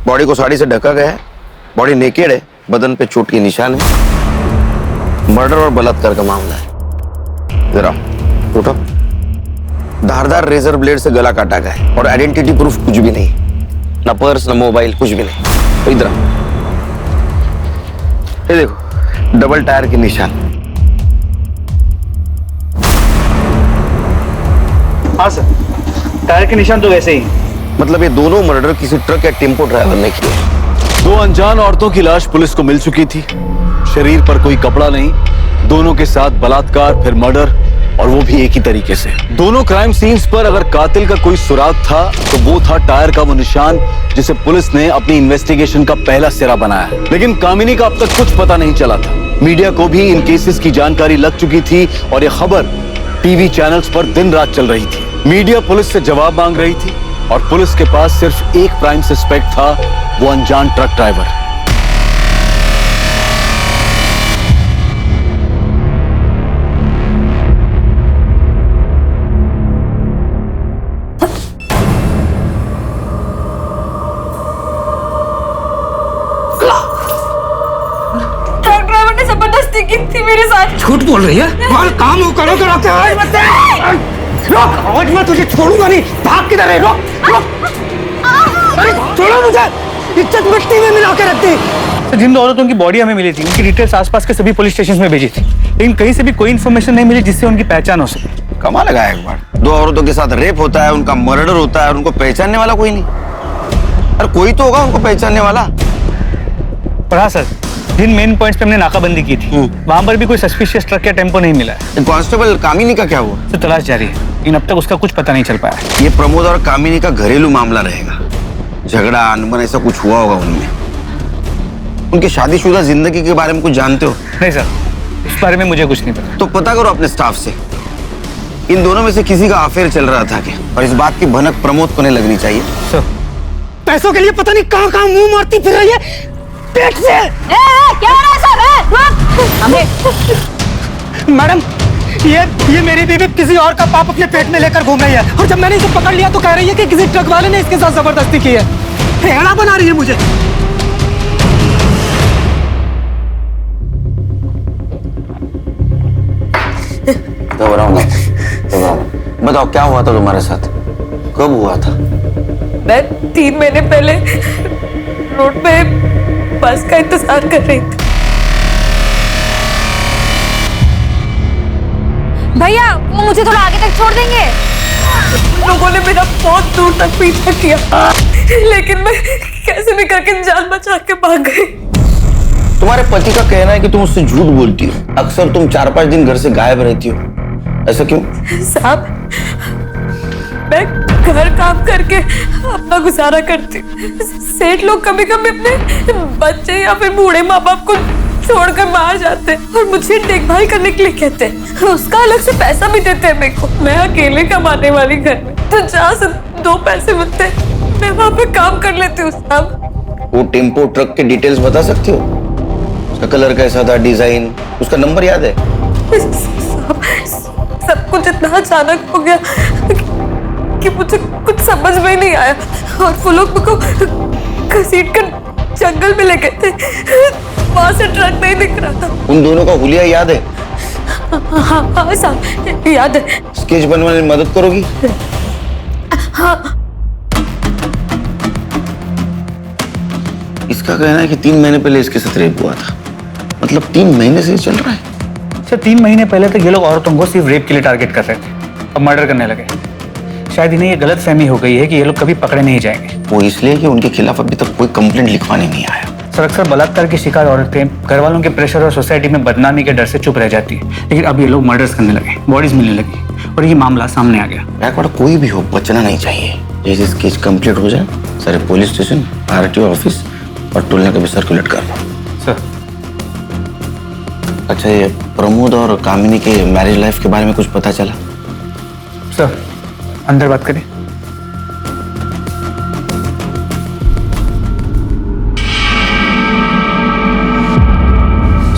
Body को साड़ी से ढका गया है, बॉडी नेकेड है, बदन पे चोट के निशान है। मर्डर और बलात्कार का मामला है। जरा उठो। धारदार रेजर ब्लेड से गला काटा गया है और आइडेंटिटी प्रूफ कुछ भी नहीं, ना पर्स ना मोबाइल, कुछ भी नहीं। तो इधर ये देखो, डबल टायर के निशान। हाँ सर, टायर के निशान तो वैसे ही। मतलब ये दोनों मर्डर किसी ट्रक या टेम्पो ड्राइवर ने किए। 2 अनजान औरतों की लाश पुलिस को मिल चुकी थी। शरीर पर कोई कपड़ा नहीं, दोनों के साथ बलात्कार फिर मर्डर, और वो भी एक ही तरीके से। दोनों क्राइम सीन्स पर अगर कातिल का कोई सुराग था तो वो था टायर का वो निशान जिसे पुलिस ने अपनी इन्वेस्टिगेशन का पहला सिरा बनाया। लेकिन कामिनी का अब तक कुछ पता नहीं चला था। मीडिया को भी इन केसेस की जानकारी लग चुकी थी और ये खबर टीवी चैनल्स पर दिन रात चल रही थी। मीडिया पुलिस से जवाब मांग रही थी और पुलिस के पास सिर्फ एक प्राइम सस्पेक्ट था, वो अनजान ट्रक ड्राइवर। ट्रक ड्राइवर ने जबरदस्ती की थी मेरे साथ। झूठ बोल रही है? माल काम हो करो तो रखते आज मत रोक, आज मैं तुझे छोड़ूंगा नहीं। भाग किधर है? रोक रोक, अरे छोड़ो मुझे, इज्जत मिट्टी में मिला के रखती। तो जिन 2 औरतों की बॉडी हमें मिली थी उनकी डिटेल्स आसपास के सभी पुलिस स्टेशन में भेजी थी, लेकिन कहीं से भी कोई इन्फॉर्मेशन नहीं मिली जिससे उनकी पहचान हो सके। कमाल लगा एक बार। 2 औरतों के साथ रेप होता है, उनका मर्डर होता है और उनको पहचानने वाला कोई नहीं। अरे कोई तो होगा उनको पहचानने वाला। पर हाँ सर, जिन मेन पॉइंट्स पे हमने नाकाबंदी की थी वहां पर भी कोई सस्पिशियस ट्रक या टेम्पो नहीं मिला है। कांस्टेबल कामिनी का क्या हुआ? तो तलाश जारी है, लेकिन अब तक उसका कुछ पता नहीं चल पाया। ये प्रमोद और कामिनी का घरेलू मामला रहेगा। झगड़ा अनबन ऐसा कुछ हुआ होगा उनमें। उनकी शादीशुदा जिंदगी के बारे में कुछ जानते हो? नहीं सर, इस बारे में मुझे कुछ नहीं पता। तो पता करो अपने स्टाफ से, इन दोनों में से किसी का अफेयर चल रहा था क्या? और इस बात की भनक प्रमोद को नहीं लगनी चाहिए। सर, पैसों के लिए पता नहीं कहाँ कहाँ मुंह मारती फिर रही है पेट से। क्या हो रहा है सब? मैडम, ये मेरी बीवी किसी और का पाप अपने पेट में लेकर घूम रही है, और जब मैंने इसे पकड़ लिया तो कह रही है कि किसी ट्रक वाले ने इसके साथ जबरदस्ती की है। फेड़ा बना रही है मुझे। बताओ क्या हुआ था तुम्हारे साथ? कब हुआ था? मैं 3 महीने पहले रोड पे बस का इंतजार कर रही थी। भैया वो मुझे थोड़ा आगे तक छोड़ देंगे? लोगों ने मेरा बहुत दूर तक पीछा किया, लेकिन मैं कैसे भी करके जान बचा के भाग गई। तुम्हारे पति का कहना है कि तुम उससे झूठ बोलती हो। अक्सर तुम 4-5 दिन घर से गायब रहती हो, ऐसा क्यों? साहब, मैं घर काम करके अपना गुजारा करती हूँ। सेठ लोग कभी कभी अपने बच्चे या फिर बूढ़े माँ बाप को छोड़कर बाहर जाते हैं और मुझे देखभाल करने के लिए कहते हैं। उसका अलग से पैसा भी देते हैं मेरे को। मैं अकेले कमाने वाली घर में, तो जहाँ से 2 पैसे मिलते हैं मैं वहाँ पे काम कर लेती हूँ। साहब, वो टेम्पो ट्रक के डिटेल्स बता सकते हो? उसका कलर कैसा था, डिजाइन, उसका नंबर याद है? सब कुछ इतना अचानक हो गया कि मुझे कुछ समझ में नहीं आया, और वो लोग मुझको घसीट कर जंगल में ले गए थे। वहां से ट्रक नहीं दिख रहा था। उन दोनों का हुलिया याद है? हाँ साहब, याद है। स्केच बनवाने में मदद करोगी? हाँ। इसका कहना है कि 3 महीने पहले इसके साथ रेप हुआ था। मतलब 3 महीने से चल रहा है। सर, 3 महीने पहले तक ये लोग औरतों को सिर्फ रेप के लिए टारगेट कर रहे थे, अब मर्डर करने लगे। शायद इन्हें ये गलत फहमी हो गई है कि ये लोग कभी पकड़े नहीं जाएंगे। वो इसलिए कि उनके खिलाफ अभी तक कोई कंप्लेंट लिखवाने नहीं आया। सर, अक्सर बलात्कार की शिकार औरतें घर वालों के प्रेशर और सोसाइटी में बदनामी के डर से चुप रह जाती है, लेकिन अब ये लोग मर्डर्स करने लगे, बॉडीज मिलने लगी और ये मामला सामने आ गया। बैकवर्ड कोई भी हो, बचना नहीं चाहिए। जैसे केस कंप्लीट हो जाए, सारे पुलिस स्टेशन, आरटीओ ऑफिस और टोलने का भी सर्कुलेट कर दो। सर, अच्छा, ये प्रमोद और कामिनी के मैरिज लाइफ के बारे में कुछ पता चला? सर, अंदर बात करें।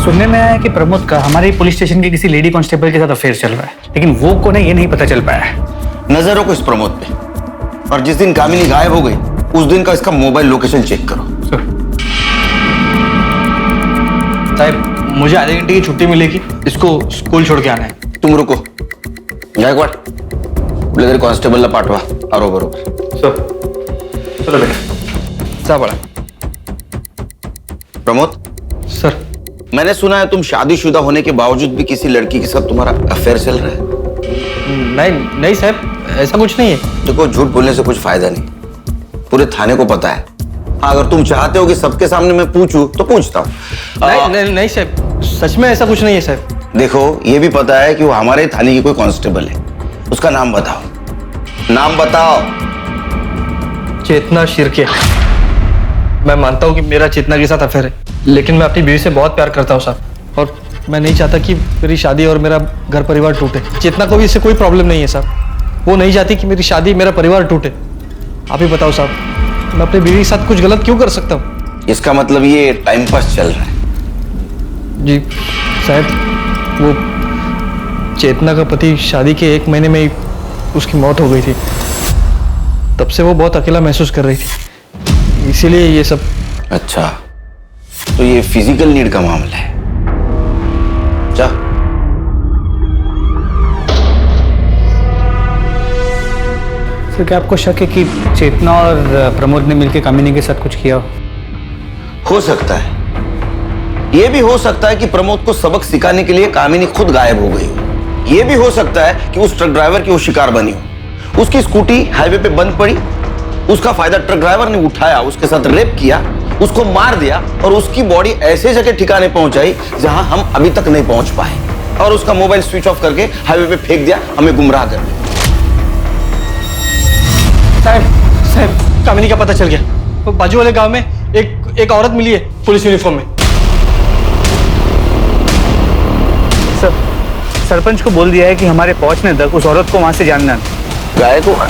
सुनने में आया है कि प्रमोद का हमारे पुलिस स्टेशन के किसी लेडी कांस्टेबल के साथ अफेयर चल रहा है, लेकिन वो कौन है ये नहीं पता चल पाया है। नजर रखो इस प्रमोद पे, और जिस दिन कामिनी गायब हो गई उस दिन का इसका मोबाइल लोकेशन चेक करो। साहब, मुझे आधे घंटे की छुट्टी मिलेगी, इसको स्कूल छोड़ के आना है। तुम रुको, गायकवाड़ कुठल्या कांस्टेबलला पाठवा। आरो बरोबर। चलो बेटा, जा बड़ा। प्रमोद सर, मैंने सुना है तुम शादीशुदा होने के बावजूद भी किसी लड़की के साथ तुम्हारा अफेयर चल रहा है। नहीं साहब, ऐसा कुछ नहीं है। देखो, झूठ बोलने से कुछ फायदा नहीं, पूरे थाने को पता है। हाँ, अगर तुम चाहते हो कि सबके सामने मैं पूछूं तो पूछता हूँ। नहीं साहब, सच में ऐसा कुछ नहीं है साहब। देखो, ये भी पता है कि वो हमारे थाने की कोई कांस्टेबल है। उसका नाम बताओ, नाम बताओ। चेतना शिर्के। मैं मानता हूँ कि मेरा चेतना के साथ अफेयर है, लेकिन मैं अपनी बीवी से बहुत प्यार करता हूँ साहब, और मैं नहीं चाहता कि मेरी शादी और मेरा घर परिवार टूटे। चेतना को भी इससे कोई प्रॉब्लम नहीं है साहब, वो नहीं चाहती कि मेरी शादी मेरा परिवार टूटे। आप ही बताओ साहब, मैं अपनी बीवी के साथ कुछ गलत क्यों कर सकता हूँ? इसका मतलब ये टाइम पास चल रहा है? जी साहब, वो चेतना का पति शादी के 1 महीने में ही उसकी मौत हो गई थी। तब से वो बहुत अकेला महसूस कर रही थी, इसीलिए ये सब। अच्छा, तो ये फिजिकल नीड का मामला है। जा। सर, क्या आपको शक है कि चेतना और प्रमोद ने मिलकर कामिनी के साथ कुछ किया हो सकता है। ये भी हो सकता है कि प्रमोद को सबक सिखाने के लिए कामिनी खुद गायब हो गई हो। ये भी हो सकता है कि उस ट्रक ड्राइवर की वो शिकार बनी हो। उसकी स्कूटी हाईवे पे बंद पड़ी, उसका फायदा ट्रक ड्राइवर ने उठाया, उसके साथ रेप किया, उसको मार दिया और उसकी बॉडी ऐसे जगह ठिकाने पहुंचाई जहां हम अभी तक नहीं पहुंच पाए, और उसका मोबाइल स्विच ऑफ करके हाईवे पे फेंक दिया, हमें गुमराह कर दिया। साहब कामिनी का पता चल गया। वो बाजू वाले गांव में एक औरत मिली है पुलिस यूनिफॉर्म में। सरपंच को बोल दिया है कि हमारे पहुंचने तक उस औरत को वहां से जानना। गायकवाड़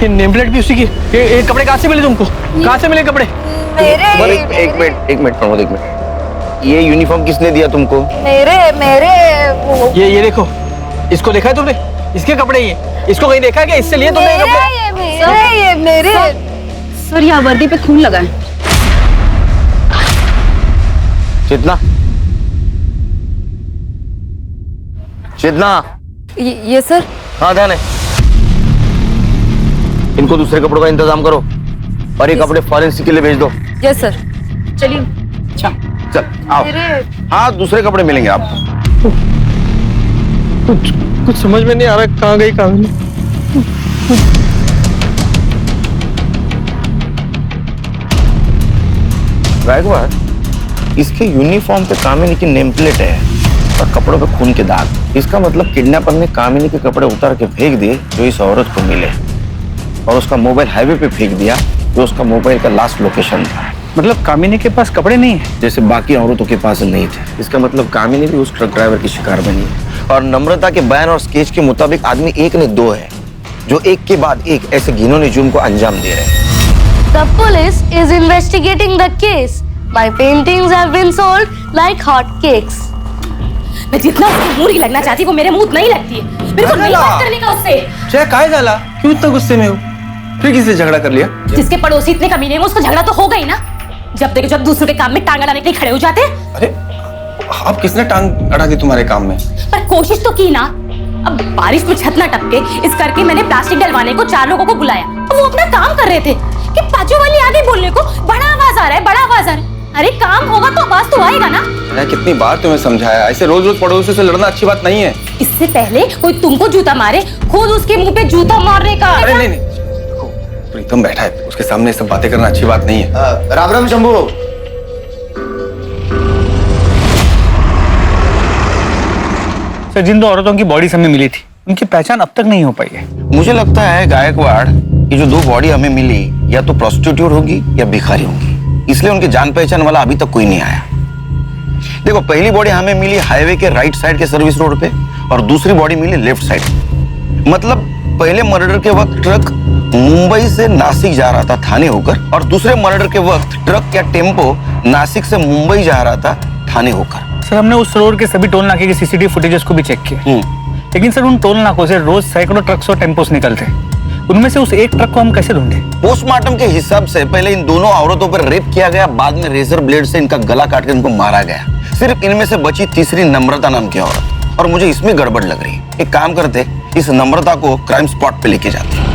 ये नेम प्लेट भी उसी की। ये कपड़े कहाँ से मिले तुमको? कहाँ से मिले कपड़े? एक मिनट प्रमोद, एक मिनट। ये यूनिफॉर्म किसने दिया तुमको? ये देखो, इसको देखा है तुमने? इसके कपड़े ये, इसको कहीं देखा क्या? इससे लिए तुमने कपड़े? सर यहाँ वर्दी पे खून लगा है। चेतना, चेतना। ये सर। हाँ ध्यान है। इनको दूसरे कपड़ों का इंतजाम करो और ये कपड़े फॉरेंसिक के लिए भेज दो। Yes sir. चलिए। चल आओ। हाँ दूसरे कपड़े मिलेंगे आपको। कुछ समझ में नहीं आ रहा कहाँ गई कामिनी। गायकवाड़, इसके यूनिफॉर्म पे कामिनी की नेम प्लेट है और कपड़ों पे खून के दाग। इसका मतलब किडनैपर ने कामिनी के कपड़े उतार के फेंक दिए जो इस औरत को मिले, और उसका मोबाइल हाईवे पे फेंक दिया जो उसका मोबाइल का लास्ट लोकेशन था। मतलब कामिनी के पास कपड़े नहीं है जैसे बाकी औरतों के पास नहीं थे। इसका मतलब कामिनी भी उस ट्रक ड्राइवर की शिकार बनी है। और नम्रता के बयान और स्केच के मुताबिक आदमी एक ने दो है जो एक के बाद एक ऐसे घिनौने जुर्म को अंजाम दे रहे हैं। The police is investigating the case. My paintings have been sold like hot cakes. मैं जितना उसके मुंह नहीं लगना चाहती वो मेरे मुंह नहीं लगती है। मेरे को नहीं बात करने का उससे। क्या काय झाला? क्यों इतना गुस्से में हो? फिर किससे झगड़ा कर लिया? जिसके पड़ोसी इतने कमीने हैं उसको झगड़ा तो होगा ही ना। जब देखो जब दूसरों के काम में टांग अड़ाने के लिए खड़े हो जाते हैं। अरे आप किसने टांग अड़ा दी तुम्हारे काम में? पर कोशिश तो की ना। अब बारिश में छत ना टपके इस करके मैंने प्लास्टिक डलवाने को 4 लोगों को बुलाया। वो अपना काम कर रहे थे कि बाजू वाली आ गई बोलने को, बड़ा आवाज आ रहा है, बड़ा आवाज आ रहा है। अरे काम होगा तो आवाज तो आएगा ना। मैं कितनी बार तुम्हें समझाया, ऐसे रोज रोज पड़ोसी से लड़ना अच्छी बात नहीं है। इससे पहले कोई तुमको जूता मारे, खुद उसके मुंह पे जूता मारने का। अरे नहीं, प्रीतम बैठा है, उसके सामने सब बातें करना अच्छी बात नहीं है। राम राम शंभू। सर, जिन 2 औरतों की बॉडी हमें मिली थी उनकी पहचान अब तक नहीं हो पाई है। मुझे लगता है गायकवाड़, ये जो 2 बॉडी हमें मिली या तो प्रोस्टिट्यूट होगी या भिखारी होगी, इसलिए उनकी जान पहचान वाला अभी तक कोई नहीं आया। देखो, पहली बॉडी हमें मिली हाईवे के राइट साइड के सर्विस रोड पे और दूसरी बॉडी मिली लेफ्ट साइड। मतलब पहले मर्डर के वक्त ट्रक मुंबई से नासिक जा रहा था थाने होकर, और दूसरे मर्डर के वक्त ट्रक या टेम्पो नासिक से मुंबई जा रहा था थाने होकर। सर, हमने उस रोड के सभी टोल नाके के सीसीटीवी फुटेजेस को भी चेक किया, लेकिन सर उन टोल नाकों से रोज सैकड़ों ट्रक्स और टेम्पोस निकलते हैं। उनमें से उस एक ट्रक को हम कैसे ढूंढे? पोस्टमार्टम के हिसाब से पहले इन दोनों औरतों पर रेप किया गया, बाद में रेजर ब्लेड से इनका गला काट कर इनको मारा गया। सिर्फ इनमें से बची तीसरी नम्रता नाम की औरत, और मुझे इसमें गड़बड़ लग रही है। एक काम करते, इस नम्रता को क्राइम स्पॉट पे लेके जाते।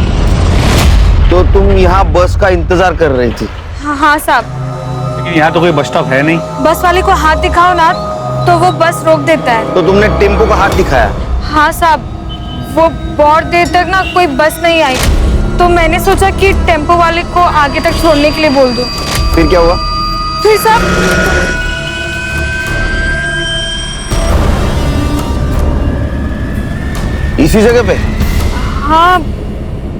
तो तुम यहाँ बस का इंतजार कर रही थी? हाँ साहब। लेकिन यहाँ तो कोई बस स्टॉप है नहीं। बस वाले को हाथ दिखाओ ना तो वो बस रोक देता है। तो तुमने टेम्पो का हाथ दिखाया? हाँ साहब, वो बहुत देर तक ना कोई बस नहीं आई, तो मैंने सोचा कि टेम्पो वाले को आगे तक छोड़ने के लिए बोल दूं। फिर क्या हुआ? फिर साहब इसी जगह पे? हाँ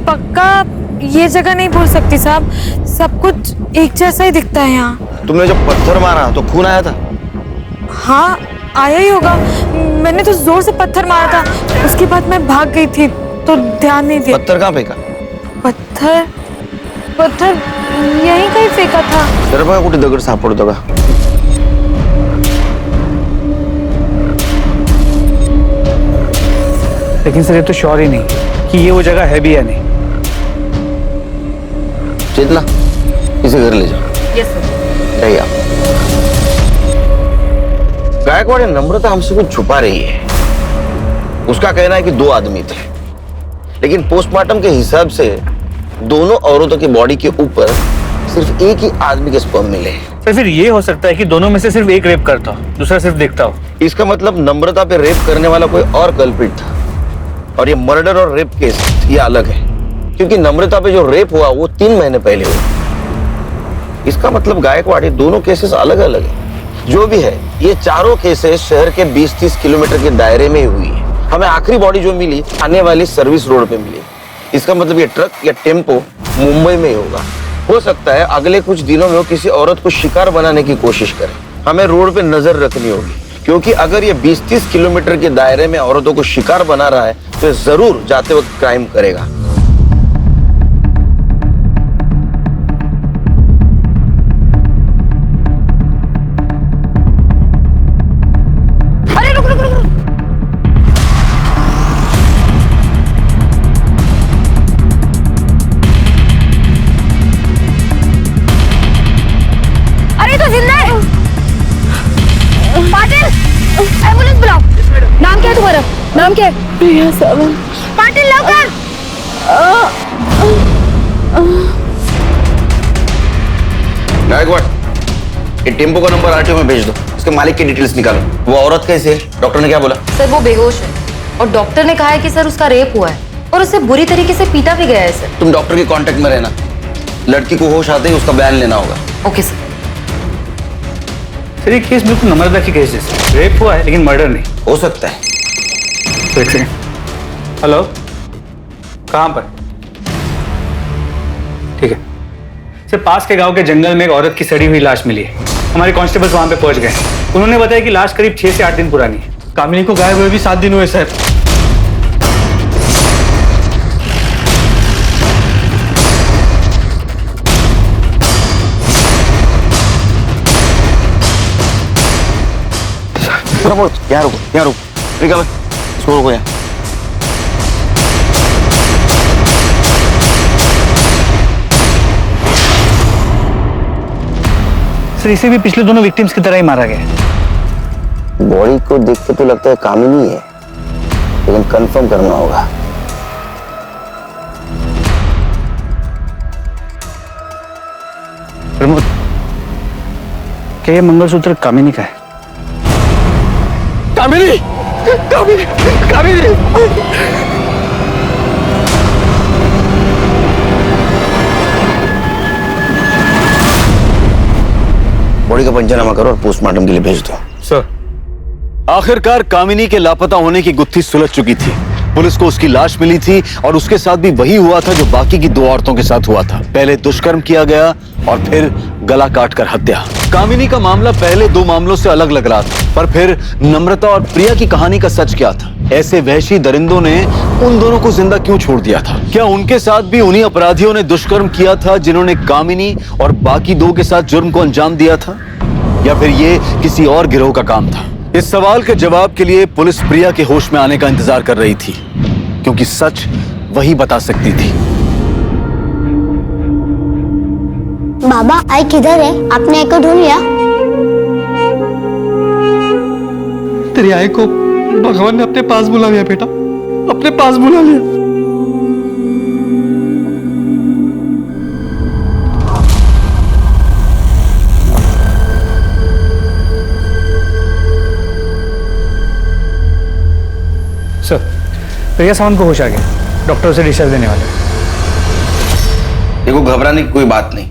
पक्का ये जगह नहीं भूल सकती साहब, सब कुछ एक जैसा ही दिखता है यहाँ। तुमने जब पत्थर मारा तो खून आया था? हाँ आया ही होगा, मैंने तो जोर से पत्थर मारा था, उसके बाद मैं भाग गई थी तो ध्यान नहीं दिया। पत्थर कहाँ फेंका? पत्थर यहीं कहीं फेंका था। जरा बघा कुठे दगड सापडतो का? लेकिन सर ये तो श्योर ही नहीं कि ये वो जगह है भी या नहीं। चेतना, इसे घर ले जाओ। Yes sir. जाइए आप। गायकवाड़ या नम्रता हमसे कुछ छुपा रही है। उसका कहना है कि 2 आदमी थे, लेकिन पोस्टमार्टम के हिसाब से दोनों औरतों की बॉडी के ऊपर सिर्फ एक ही आदमी के स्पर्म मिले हैं। सर फिर ये हो सकता है कि दोनों में से सिर्फ एक रेप करता हो, दूसरा सिर्फ देखता हो। इसका मतलब नम्रता पे रेप करने वाला कोई और कल्प्रिट था, और ये मर्डर और रेप केस ये अलग है, क्योंकि नम्रता पे जो रेप हुआ वो 3 महीने पहले हुआ। इसका मतलब गायकवाड़ ये दोनों केसेस अलग अलग है। जो भी है, ये चारों केसेस शहर के 20-30 किलोमीटर के दायरे में ही हुई है। हमें आखिरी बॉडी जो मिली आने वाली सर्विस रोड पे मिली। इसका मतलब ये ट्रक या टेम्पो मुंबई में ही होगा। हो सकता है अगले कुछ दिनों में वो किसी औरत को शिकार बनाने की कोशिश करे। हमें रोड पे नजर रखनी होगी, क्योंकि अगर ये 20-30 किलोमीटर के दायरे में औरतों को शिकार बना रहा है तो जरूर जाते वक्त क्राइम करेगा। नाम क्या है? प्रिया सावंत। पाटिल लवकर। गायकवाड़, ये टेम्पो का नंबर आरटीओ में भेज दो। इसके मालिक की डिटेल्स निकालो। वो औरत कैसे है? डॉक्टर ने क्या बोला? सर वो बेहोश है और डॉक्टर ने कहा है कि सर उसका रेप हुआ है और उसे बुरी तरीके से पीटा भी गया है सर। तुम डॉक्टर के कांटेक्ट में रहना। लड़की को होश आते ही उसका बयान लेना होगा। Okay sir. सर ये केस बिल्कुल नम्रता की केस है। रेप हुआ है लेकिन मर्डर नहीं हो सकता है। एक सेकंड। हेलो, कहाँ पर? ठीक है सर, पास के गांव के जंगल में एक औरत की सड़ी हुई लाश मिली है। हमारे कांस्टेबल्स वहां पे पहुंच गए। उन्होंने बताया कि लाश करीब 6 से 8 दिन पुरानी है। कामिनी को गायब हुए भी 7 दिन हुए सर। यहाँ रुको, यहाँ रुको। रिका भाई, इसको रोको यहाँ। सर इसे भी पिछले दोनों विक्टिम्स की तरह ही मारा गया है। बॉडी को देख के तो लगता है कामिनी है, लेकिन कंफर्म करना होगा। प्रमोद, क्या ये मंगलसूत्र कामिनी का है? कामिनी, कामिनी, कामिनी। बॉडी का पंचनामा करो और पोस्टमार्टम के लिए भेज दो। सर, आखिरकार कामिनी के लापता होने की गुत्थी सुलझ चुकी थी। पुलिस को उसकी लाश मिली थी और उसके साथ भी वही हुआ था जो बाकी की 2 औरतों के साथ हुआ था। पहले दुष्कर्म किया गया और फिर गला काटकर हत्या। कामिनी का मामला पहले 2 मामलों से अलग लग रहा था, पर फिर नम्रता और प्रिया की कहानी का सच क्या था? ऐसे वहशी दरिंदों ने उन दोनों को जिंदा क्यों छोड़ दिया था? क्या उनके साथ भी उन्हीं अपराधियों ने दुष्कर्म किया था जिन्होंने कामिनी और बाकी 2 के साथ जुर्म को अंजाम दिया था, या फिर ये किसी और गिरोह का काम था? इस सवाल के जवाब के लिए पुलिस प्रिया के होश में आने का इंतजार कर रही थी, क्योंकि सच वही बता सकती थी। बाबा, आई किधर है? आपने आई को ढूंढ लिया? तेरी आई को भगवान ने अपने पास बुला लिया बेटा, अपने पास बुला लिया। सर, प्रिया सावंत को होश आ गया। डॉक्टर उसे डिस्चार्ज देने वाले। देखो, घबराने की कोई बात नहीं,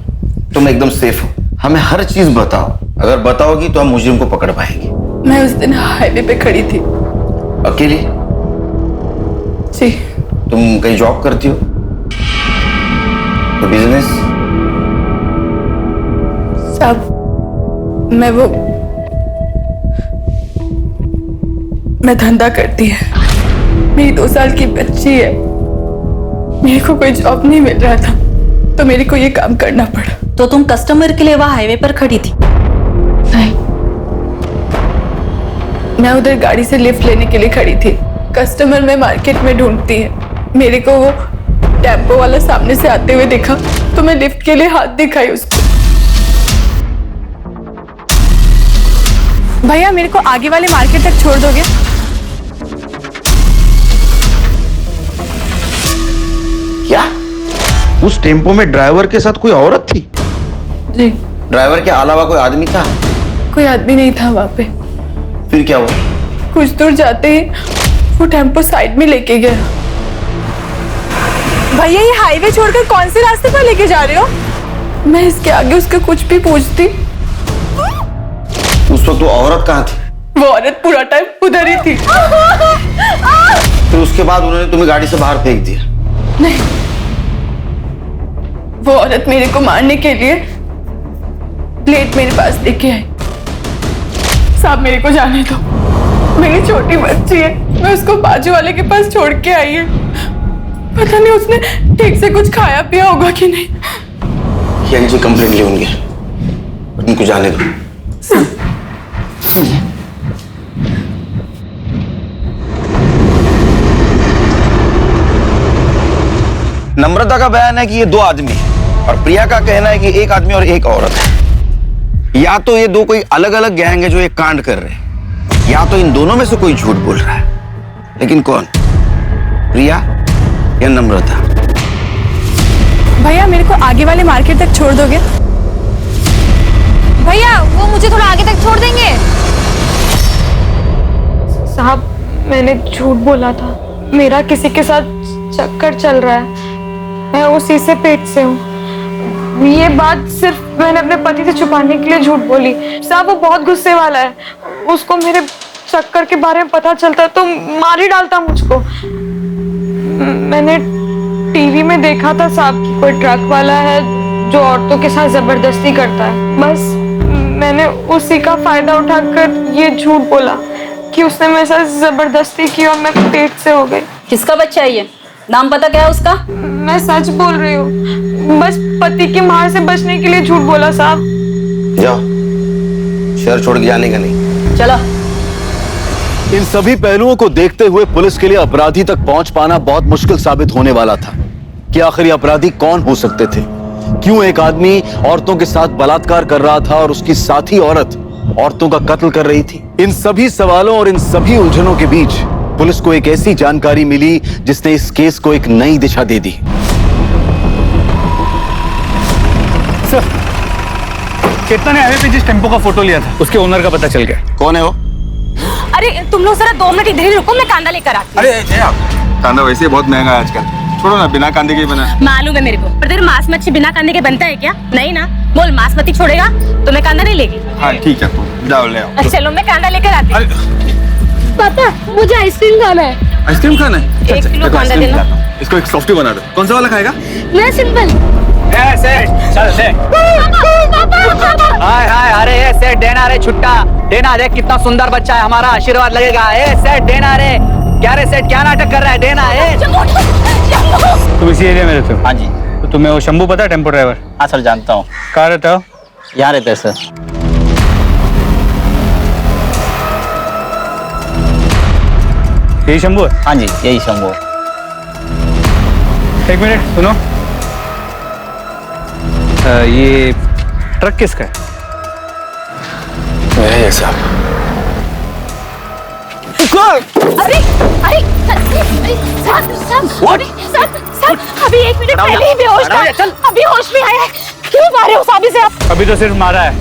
तुम एकदम सेफ हो। हमें हर चीज बताओ। अगर बताओगी तो हम मुजरिम को पकड़ पाएंगे। मैं उस दिन हाईवे पे खड़ी थी। अकेली? जी। तुम कहीं जॉब करती हो? तो बिजनेस? साहब, मैं धंधा करती है। मेरी 2 साल की बच्ची है। मेरे को कोई जॉब नहीं मिल रहा था, तो मेरे को ये काम करना पड़ा। तो तुम कस्टमर के लिए वहां हाईवे पर खड़ी थी? नहीं, मैं उधर गाड़ी से लिफ्ट लेने के लिए खड़ी थी। कस्टमर में मार्केट में ढूंढती है। मेरे को वो टेम्पो वाला सामने से आते हुए देखा, तो मैं लिफ्ट के लिए हाथ दिखाई उसको। भैया मेरे को आगे वाले मार्केट तक छोड़ दोगे? क्या उस टेम्पो में ड्राइवर के साथ कोई औरत थी? जी। ड्राइवर के अलावा कोई आदमी था? कोई आदमी नहीं था वहां पे। फिर क्या हुआ? कुछ दूर जाते ही वो टेम्पो साइड में लेके गया। भैया ये हाईवे छोड़कर कौन से रास्ते पर लेके जा रहे हो? मैं इसके आगे उसका कुछ भी पूछती। उस वक्त वो औरत कहाँ थी? वो औरत पूरा टाइम उधर ही थी। फिर उसके बाद उन्होंने तुम्हें गाड़ी से बाहर फेंक दिया? नहीं, वो औरत मेरे को मारने के लिए प्लेट मेरे पास लेके आई। साहब मेरे को जाने दो, मेरी छोटी बच्ची है, मैं उसको बाजू वाले के पास छोड़ के आई है। पता नहीं उसने ठीक से कुछ खाया पिया होगा कि नहीं। ये इनसे कंप्लेंट ले होंगे, उनको जाने दो। नम्रता का बयान है कि ये दो आदमी है और प्रिया का कहना है कि एक आदमी और एक औरत है। या तो ये दो कोई अलग अलग गैंग है जो एक कांड कर रहे हैं, या तो इन दोनों में से कोई झूठ बोल रहा है। लेकिन कौन? प्रिया या नम्रता? भैया मेरे को आगे वाले मार्केट तक छोड़ दोगे? भैया वो मुझे थोड़ा आगे तक छोड़ देंगे? साहब मैंने झूठ बोला था, मेरा किसी के साथ चक्कर चल रहा है, मैं उसी से पेट से हूँ। ये बात सिर्फ मैंने अपने पति से छुपाने के लिए झूठ बोली। साहब वो बहुत गुस्से वाला है, उसको मेरे चक्कर के बारे में पता चलता तो मार ही डालता मुझको। मैंने टीवी में देखा था साहब कि कोई ट्रक वाला है जो औरतों के साथ जबरदस्ती करता है। बस मैंने उसी का फायदा उठाकर ये झूठ बोला कि उसने मेरे साथ जबरदस्ती की और मैं पेट से हो गई। किसका बच्चा है ये? नाम पता क्या है उसका? मैं सच बोल रही हूँ, बस पति की मार से बचने के लिए झूठ बोला साहब। जाओ, शहर छोड़ के जाने का नहीं। चलो। इन सभी पहलुओं को देखते हुए पुलिस के लिए अपराधी तक पहुंच पाना बहुत मुश्किल साबित होने वाला था कि आखिर ये अपराधी कौन हो सकते थे। क्यों एक आदमी औरतों के साथ बलात्कार कर रहा था और उसकी साथी औरत औरतों का कत्ल कर रही थी? इन सभी सवालों और इन सभी उलझनों के बीच पुलिस को एक ऐसी जानकारी मिली जिसने इस केस को एक नई दिशा दे दी। सर, केतन ने हाईवे पे जिस टेम्पो का फोटो लिया था उसके ओनर का पता चल गया। कौन है वो? अरे तुम लोग जरा 2 मिनट इधर ही रुको, मैं कांदा लेकर आती हूँ। अरे कांदा वैसे बहुत महंगा है आजकल, छोड़ो ना, बिना कांदे के बना। मालूम है मेरे को, पर तेरे मांस मच्छी बिना कांदे के बनता है क्या? नहीं ना, बोल मांसमती छोड़ेगा तो मैं कांदा नहीं लेगी। हाँ ठीक है, तुम जाओ ले आओ। चलो मैं कांदा लेकर आती हूँ। पापा मुझे आइसक्रीम खाना है। आइसक्रीम खाना है? 1 किलो कांदा देना। इसको एक सॉफ्टी बना दो। कौन सा वाला खाएगा? मैं सिंपल। हाय हाय, अरे ये सेठ देना रे छुट्टा देना, देख कितना सुंदर बच्चा है हमारा, आशीर्वाद लगेगा। ए सेठ देना रे, क्या रे सेठ क्या नाटक कर रहा है? देना है। तुम इसी एरिया में रहते हो? हाँ जी। तो तुम्हें वो शंभू पता है, टेम्पो ड्राइवर? हाँ सर जानता हूँ। कहाँ रहता हो? यहाँ रहते हैं सर। यही शंभू है? हाँ जी यही शंभू। 1 मिनट सुनो, ये ट्रक किसका है? मेरा है साहब। अरे अरे सर, अभी 1 मिनट पहले ही बेहोश था, अभी होश में आया है। क्यों मारे हो साहब इसे आप? अभी तो सिर्फ मारा है,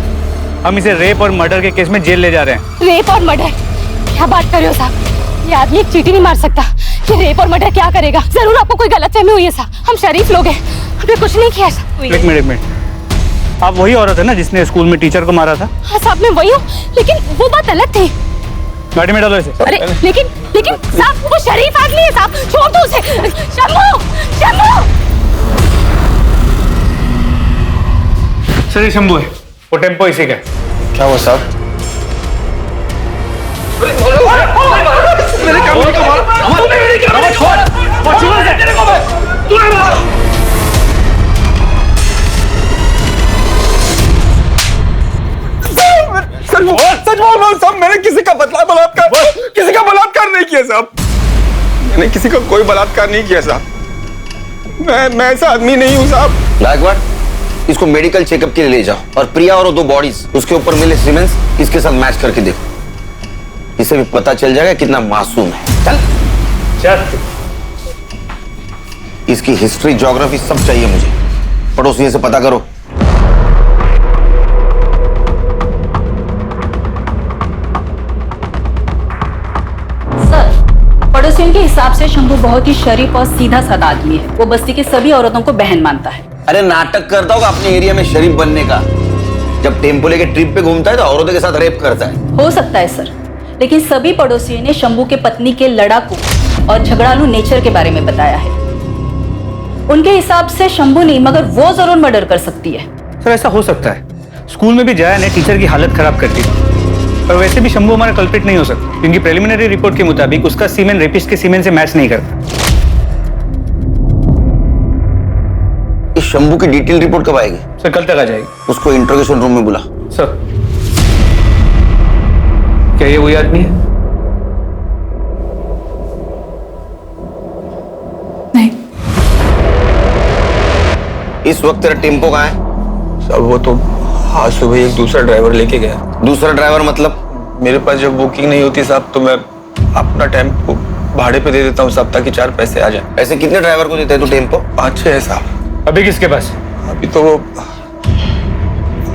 हम इसे रेप और मर्डर के केस में जेल ले जा रहे हैं। रेप और मर्डर? क्या बात कर रहे हो साहब? ये आदमी एक चींटी नहीं मार सकता। ये रेप और मर्डर क्या करेगा? जरूर आपको कोई गलतफहमी हुई है साहब, हम शरीफ लोग हैं, हमने कुछ नहीं किया साहब। 1 मिनट, आप वही औरत है ना जिसने स्कूल में टीचर को मारा था? हाँ साहब मैं वही हूँ, लेकिन वो बात अलग थी। गाड़ी में डालो इसे। अरे लेकिन साहब वो शरीफ आदमी है साहब, छोड़ दो उसे। शंभू, शंभू। सर ये शंभू है, वो टेम्पो इसी का है। क्या हुआ साहब? सच बोल रहा हूँ साहब, मैंने किसी का बलात्कार नहीं किया साहब। मैंने किसी का कोई बलात्कार नहीं किया साहब। मैं ऐसा आदमी नहीं हूँ साहब। गायकवाड़ इसको मेडिकल चेकअप के लिए ले जाओ और प्रिया और वो 2 बॉडीज उसके ऊपर मिले सीमेंस इसके साथ मैच करके देखो। इससे भी पता चल जाएगा कितना मासूम है। चल इसकी हिस्ट्री, ज्योग्राफी सब चाहिए मुझे। पड़ोसियों से पता करो। पड़ोसियों के हिसाब से शंभू बहुत ही शरीफ और सीधा साधा आदमी है। वो बस्ती के सभी औरतों को बहन मानता है। अरे नाटक करता होगा अपने एरिया में शरीफ बनने का। जब टेम्पो लेके ट्रिप पे घूमता है तो औरतों के साथ रेप करता है। हो सकता है सर, लेकिन सभी पड़ोसियों ने शंभू के पत्नी के लड़ाकू और झगड़ालू नेचर के बारे में बताया है। उनके हिसाब से शंभू नहीं मगर वो जरूर मर्डर कर सकती है। सर ऐसा हो सकता है। स्कूल में भी जया ने टीचर की हालत खराब कर दी, पर वैसे भी शंभू हमारा कल्प्रिट नहीं हो सकता, क्योंकि प्रिलिमिनरी रिपोर्ट के मुताबिक उसका सीमेन रेपिस्ट के सीमेन से मैच नहीं करता। इस शंभू की डिटेल रिपोर्ट कब आएगी? सर कल तक आ जाएगी। उसको इंट्रोगेशन रूम में बुला। सर क्या ये वही आदमी है? नहीं। इस वक्त तेरा टेम्पो कहाँ है? सब वो तो आज सुबह एक दूसरा ड्राइवर लेके गया। दूसरा ड्राइवर मतलब? मेरे पास जब बुकिंग नहीं होती साहब तो मैं अपना टेम्पो भाड़े पे दे देता हूँ साहब, ताकि 4 पैसे आ जाए। ऐसे कितने ड्राइवर को देते हैं तू टेम्पो? 5-6 है साहब। अभी किसके पास? अभी तो वो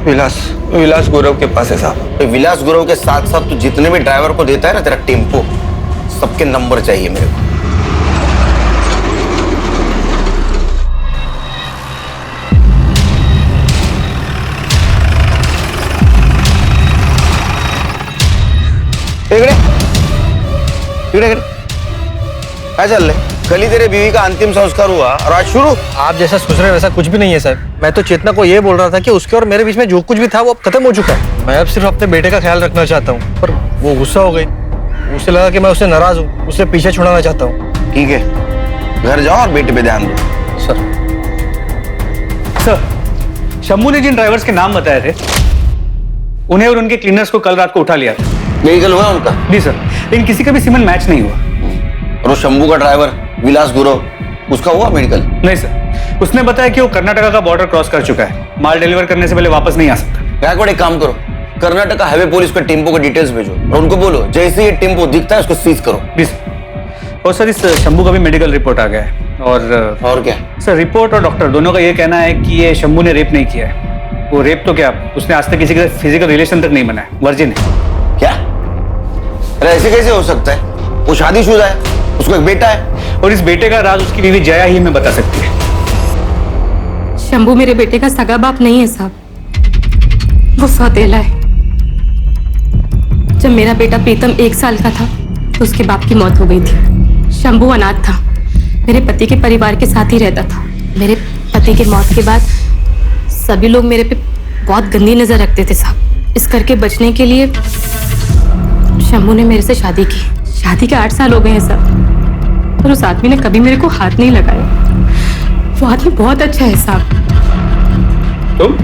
विलास गौरव के पास है साहब। विलास गौरव के साथ साथ तू जितने भी ड्राइवर को देता है ना तेरा टेम्पो, सबके नंबर चाहिए मेरे को। क्या चल रहे? कल ही तेरे बीवी का अंतिम संस्कार हुआ और आज शुरू? आप जैसा सोच रहे हैं वैसा कुछ भी नहीं है सर। मैं तो चेतना को ये बोल रहा था कि उसके और मेरे बीच में जो कुछ भी था वो अब खत्म हो चुका है। मैं अब सिर्फ अपने बेटे का ख्याल रखना चाहता हूँ, पर वो गुस्सा हो गई। उसे लगा कि मैं उससे नाराज हूँ, उसे पीछे छुड़ाना चाहता हूँ। ठीक है, घर जाओ और बेटे पे ध्यान दो। सर शंभू ने जिन ड्राइवर्स के नाम बताए थे उन्हें और उनके क्लीनर्स को कल रात को उठा लिया था। मेडिकल हुआ उनका? नहीं सर, लेकिन किसी का भी सीमेन मैच नहीं हुआ। और वो शंभू का ड्राइवर विलास गुरव, उसका हुआ मेडिकल? नहीं सर, उसने बताया कि वो कर्नाटका का बॉर्डर क्रॉस कर चुका है, माल डिलीवर करने से पहले वापस नहीं आ सकता। गायकवाड़ एक काम करो, कर्नाटका हाईवे पुलिस को टेम्पो के डिटेल्स भेजो और उनको बोलो जैसे ये टेम्पो दिखता है उसको सीज करो। और सर इस शंभू का भी मेडिकल रिपोर्ट आ गया है। और क्या सर? रिपोर्ट और डॉक्टर दोनों का ये कहना है कि ये शंभू ने रेप नहीं किया है। वो रेप तो क्या, उसने आज तक किसी के साथ फिजिकल रिलेशन तक नहीं बनाया, वर्जिन है। क्या? अरे ऐसे कैसे हो सकता है? वो शादीशुदा है, उसको एक बेटा है। और इस बेटे का राज उसकी बीवी जया ही हमें बता सकती है। शंभू मेरे बेटे का सगा बाप नहीं है साहब, वो सौतेला है। जब मेरा बेटा प्रीतम 1 साल का था तो उसके बाप की मौत हो गई थी। शंभू अनाथ था, मेरे पति के परिवार के साथ ही रहता था। मेरे पति की मौत के बाद सभी लोग मेरे पे बहुत गंदी नजर रखते थे साहब। इस करके बचने के लिए शंभू ने मेरे से शादी की। शादी के 8 साल हो गए हैं साहब, और उस आदमी ने कभी मेरे को हाथ नहीं लगाया। वो आदमी बहुत अच्छा है साहब। तुम?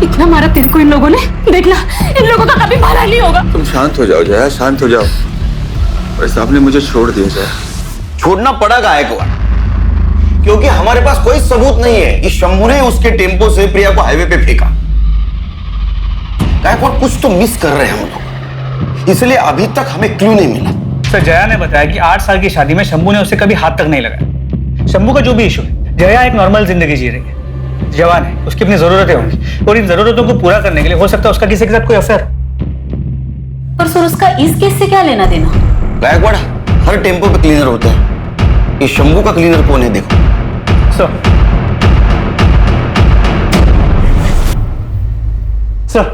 इतना मारा तेरे को इन लोगों ने, देखना इन लोगों का कभी भला नहीं होगा। तुम शांत हो जाओ जया, शांत हो जाओ। भाई साहब ने मुझे छोड़ दिया जया। छोड़ना पड़ा गायकवाड़, क्योंकि हमारे पास कोई सबूत नहीं है कि शंभू ने उसके टेम्पो से प्रिया को हाईवे पे फेंका। गायकवाड़ कुछ तो मिस कर रहे हैं हम लोग, इसलिए अभी तक हमें क्लू नहीं मिला। सर जया ने बताया कि 8 साल की शादी में शंभू ने उसे कभी हाथ तक नहीं लगाया। शंभू का जो भी इशू है, जया एक नॉर्मल जिंदगी जी रही है, जवान है, उसकी अपनी जरूरतें होंगी और इन जरूरतों को पूरा करने के लिए हो सकता है उसका किसी के साथ कोई अफेयर। पर सर उसका इस केस से क्या लेना देना? गायकवाड़ हर टेम्पो पे क्लीनर होते हैं, ये शंभू का क्लीनर कौन है देखो। सर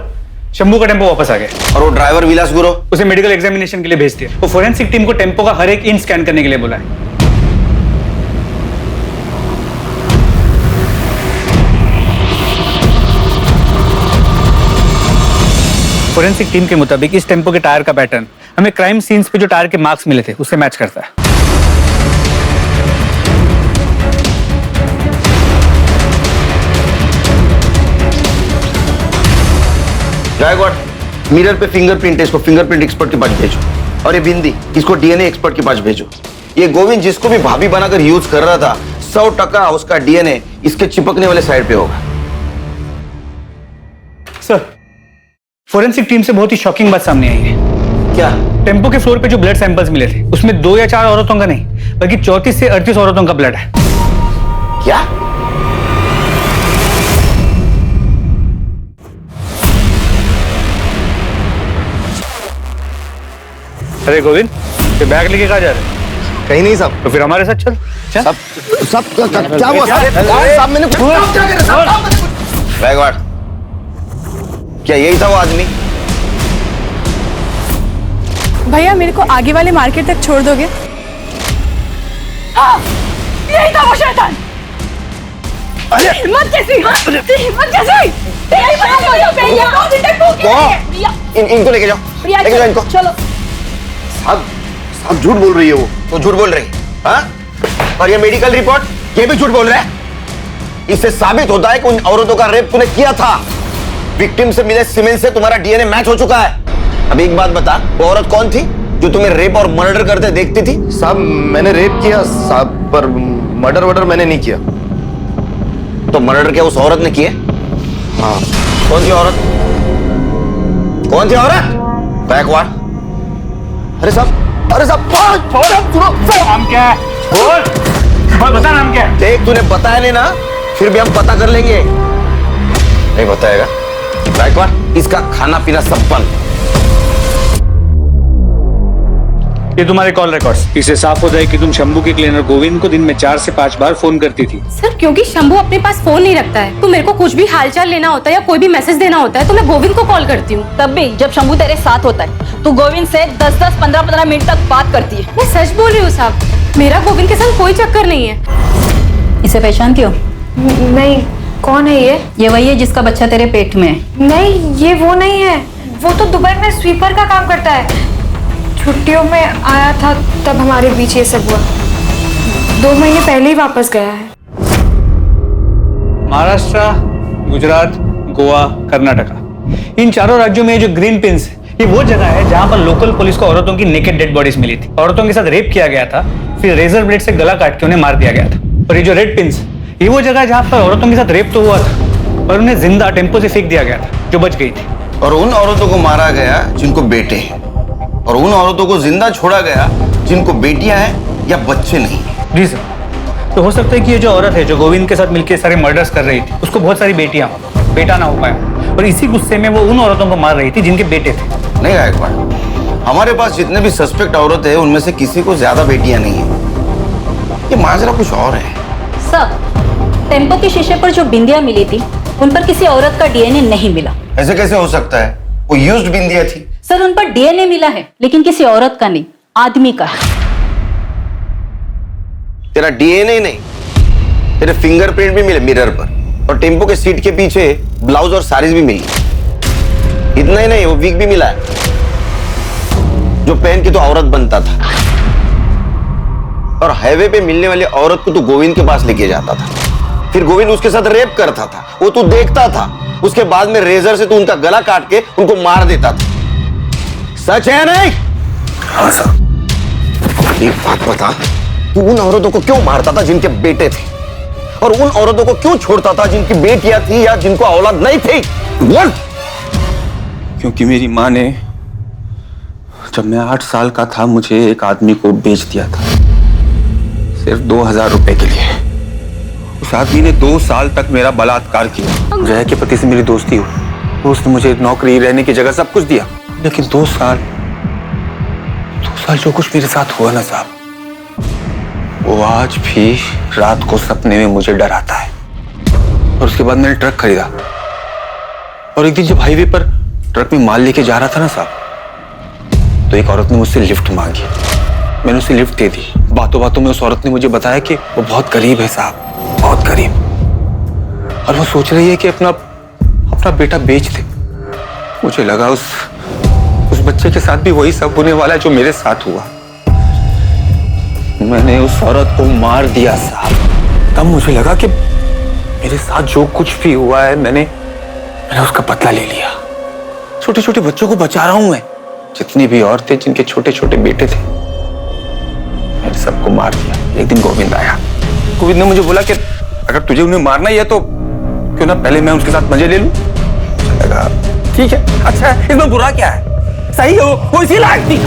शंभू का टेम्पो वापस आ गया। और वो ड्राइवर विलास गुरव, उसे मेडिकल एग्जामिनेशन के लिए भेज दिया। वो फोरेंसिक टीम को टेम्पो का हर एक इंच स्कैन करने के लिए बोला है। फोरेंसिक टीम के मुताबिक इस टेम्पो के टायर का पैटर्न हमें क्राइम सीन्स पे जो टायर के मार्क्स मिले थे उससे मैच करता है। गायकवाड़ मिरर पे फिंगरप्रिंट है, इसको फिंगरप्रिंट एक्सपर्ट के पास भेजो। और ये बिंदी, इसको डीएनए एक्सपर्ट के पास भेजो। ये गोविंद जिसको भी भाभी बनाकर यूज कर रहा था 100% उसका डीएनए इसके चिपकने वाले साइड पे होगा। सर, फोरेंसिक टीम से बहुत ही शॉकिंग बात सामने आई है। क्या? टेम्पो के फ्लोर पे जो ब्लड सैंपल्स मिले थे उसमें 2 या 4 औरतों का नहीं बल्कि 34 से 38 औरतों का ब्लड है। क्या? अरे गोविंद, ये बैग लेके कहाँ जा रहे हैं? कहीं नहीं साहब। तो फिर हमारे साथ चल। सब क्या हुआ साहब? मैंने बैगवाड़, क्या यही था वो आदमी? भैया मेरे को आगे वाले मार्केट तक छोड़ दोगे? हाँ, यही था वो शैतान। अरे हिम्मत कैसी? हिम्मत कैसी? इनको लेके जाओ, लेके जाओ इनको। चलो। साहब झूठ बोल रही है वो। तो झूठ बोल रही है, हाँ? और ये मेडिकल रिपोर्ट, ये भी झूठ बोल रहा है। इससे साबित होता है कि उन औरतों का रेप तूने किया था। विक्टिम से मिले सीमेंट से तुम्हारा डीएनए मैच हो चुका है। अब एक बात बता, वो औरत कौन थी जो तुम्हें रेप और मर्डर करते देखती थी? साहब मैंने रेप किया साहब, पर मर्डर वर्डर मैंने नहीं किया। तो मर्डर क्या उस औरत ने किया? हाँ। कौन थी औरत? कौन थी औरत? बैकवार्ड। अरे साहब, नाम क्या है? बोल, बता नाम क्या है? देख तूने बताया नहीं ना, फिर भी हम पता कर लेंगे। नहीं बताएगा? बैकवार्ड, इसका खाना पीना सब बंद। ये तुम्हारे कॉल रिकॉर्ड्स। इससे साफ हो जाए कि तुम शंभू के क्लीनर गोविंद को दिन में 4 से 5 बार फोन करती थी। सर क्योंकि शंभू अपने पास फोन नहीं रखता है, तो मेरे को कुछ भी हालचाल लेना होता है या कोई भी मैसेज देना होता है तो मैं गोविंद को कॉल करती हूँ। तब भी जब शंभू तेरे साथ होता है तो गोविंद से 10-10, 15-15 मिनट तक बात करती है। मैं सच बोल रही हूँ साहब, मेरा गोविंद के साथ कोई चक्कर नहीं है। इसे पहचान क्यों? नहीं, कौन है ये? ये वही है जिसका बच्चा तेरे पेट में है। नहीं, ये वो नहीं है। वो तो दुबई में स्वीपर का काम करता है। छुट्टियों में आया था तब हमारे बीच ये सब हुआ। 2 महीने पहले ही वापस गया है। महाराष्ट्र, गुजरात, गोवा, कर्नाटका, इन 4 राज्यों में जो ग्रीन पिंस है, ये वो जगह है जहां पर लोकल पुलिस को औरतों की नेकेड डेड बॉडीज मिली थी। औरतों के साथ रेप किया गया था, फिर रेजर ब्लेड से गला काट के उन्हें मार दिया गया था। और ये जो रेड पिंस, ये वो जगह है जहां पर औरतों के साथ रेप तो हुआ था और उन्हें जिंदा टेम्पो से फेंक दिया गया था, जो बच गई थी। और उन औरतों को मारा गया जिनको बेटे हैं, और उन औरतों को जिंदा छोड़ा गया जिनको बेटियां हैं या बच्चे नहीं हैं। जी सर। तो हो सकता है कि ये जो औरत है जो गोविंद के साथ मिलकर सारे मर्डर्स कर रही थी, उसको बहुत सारी बेटियां हो, बेटा ना हो पाया, और इसी गुस्से में वो उन औरतों को मार रही थी जिनके बेटे थे। नहीं गायकवाड़, हमारे पास जितने भी सस्पेक्ट औरत है उनमें से किसी को ज्यादा बेटियां नहीं है। ये माजरा कुछ और है। सर, टेम्पो के शीशे पर जो बिंदियां मिली थी उन पर किसी औरत का डीएनए नहीं मिला। ऐसे कैसे हो सकता है? वो यूज्ड बिंदियां थी। सर, उन पर डीएनए मिला है लेकिन किसी औरत का नहीं, आदमी का है। तेरा डीएनए नहीं, तेरे फिंगरप्रिंट भी मिले मिरर पर, और टेम्पो के सीट के पीछे ब्लाउज और साड़ीज भी मिली। इतना ही नहीं, वो विग भी मिला है जो पहन के तो औरत बनता था। और हाईवे पे मिलने वाली औरत को तो गोविंद के पास लेके जाता था, फिर गोविंद उसके साथ रेप करता था, वो तू देखता था। उसके बाद में रेजर से तू उनका गला काट के उनको मार देता था। सच है नहीं? हाँ सर। एक बात बता, तू उन औरतों को क्यों मारता था जिनके बेटे थे, और उन औरतों को क्यों छोड़ता था जिनकी बेटियां थी या जिनको औलाद नहीं थी? बोल। क्योंकि मेरी माँ ने जब मैं 8 साल का था मुझे एक आदमी को बेच दिया था, सिर्फ 2000 रुपए के लिए। उस आदमी ने 2 साल तक मेरा बलात्कार किया। जया के पति से मेरी दोस्ती हुई, उसने मुझे नौकरी, रहने की जगह सब कुछ दिया, लेकिन 2 साल जो कुछ मेरे साथ हुआ ना साहब, वो आज भी रात को सपने में मुझे डराता है। और उसके बाद मैंने ट्रक खरीदा, और एक दिन जब हाईवे पर ट्रक में माल लेके जा रहा था ना साहब, तो एक औरत ने मुझसे लिफ्ट मांगी। मैंने उसे लिफ्ट दे दी। बातों बातों में उस औरत ने मुझे बताया कि वो बहुत गरीब है साहब, बहुत गरीब, और वो सोच रही है कि अपना बेटा बेच दे। मुझे लगा उस बच्चे के साथ भी वही सब होने वाला है जो मेरे साथ हुआ। मैंने उस औरत को मार दिया साहब। तब मुझे लगा कि मेरे साथ जो कुछ भी हुआ है मैंने उसका बदला ले लिया। छोटे छोटे बच्चों को बचा रहा हूं मैं, जितनी भी औरतें जिनके छोटे छोटे बेटे थे, मैंने सबको मार दिया। एक दिन गोविंद आया, गोविंद ने मुझे बोला कि अगर तुझे उन्हें मारना ही है तो क्यों ना पहले मैं उसके साथ मजे ले लूं। लगा ठीक है, अच्छा है, इसमें बुरा क्या है, सही है, वो इसी लायक थी।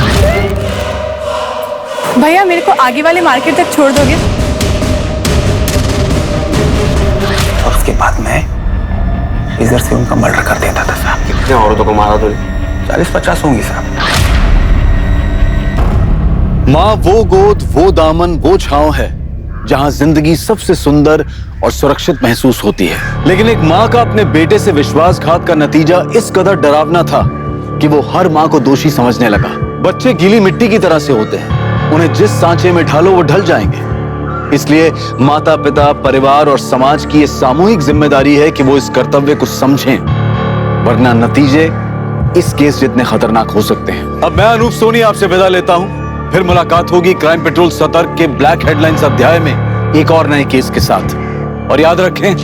भैया मेरे को आगे वाले मार्केट तक छोड़ दोगे? और उसके बाद मैं इधर से उनका मर्डर कर देता था साहब। कितने औरतों को मारा तूने? 40-50 होंगी साहब। माँ वो गोद, वो दामन, वो छांव है जहां जिंदगी सबसे सुंदर और सुरक्षित महसूस होती है। लेकिन एक माँ का अपने बेटे से विश्वासघात का नतीजा इस कदर डरावना था कि वो हर माँ को दोषी समझने लगा। बच्चे गीली मिट्टी की तरह से होते हैं, उन्हें जिस सांचे में ढालो वो ढल जाएंगे। इसलिए माता पिता, परिवार और समाज की ये सामूहिक जिम्मेदारी है कि वो इस कर्तव्य को समझें, वरना नतीजे इस केस जितने खतरनाक हो सकते हैं। अब मैं अनूप सोनी आपसे विदा लेता हूं। फिर मुलाकात होगी क्राइम पेट्रोल सतर्क के ब्लैक हेडलाइंस अध्याय में एक और नए केस के साथ। और याद रखें,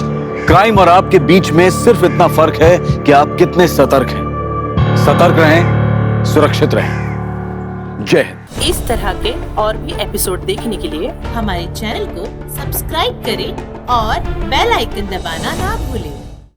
क्राइम और आपके बीच में सिर्फ इतना फर्क है कि आप कितने सतर्क हैं। सतर्क रहें, सुरक्षित रहें। जय हिंद। इस तरह के और भी एपिसोड देखने के लिए हमारे चैनल को सब्सक्राइब करें और बेल आइकन दबाना ना भूलें।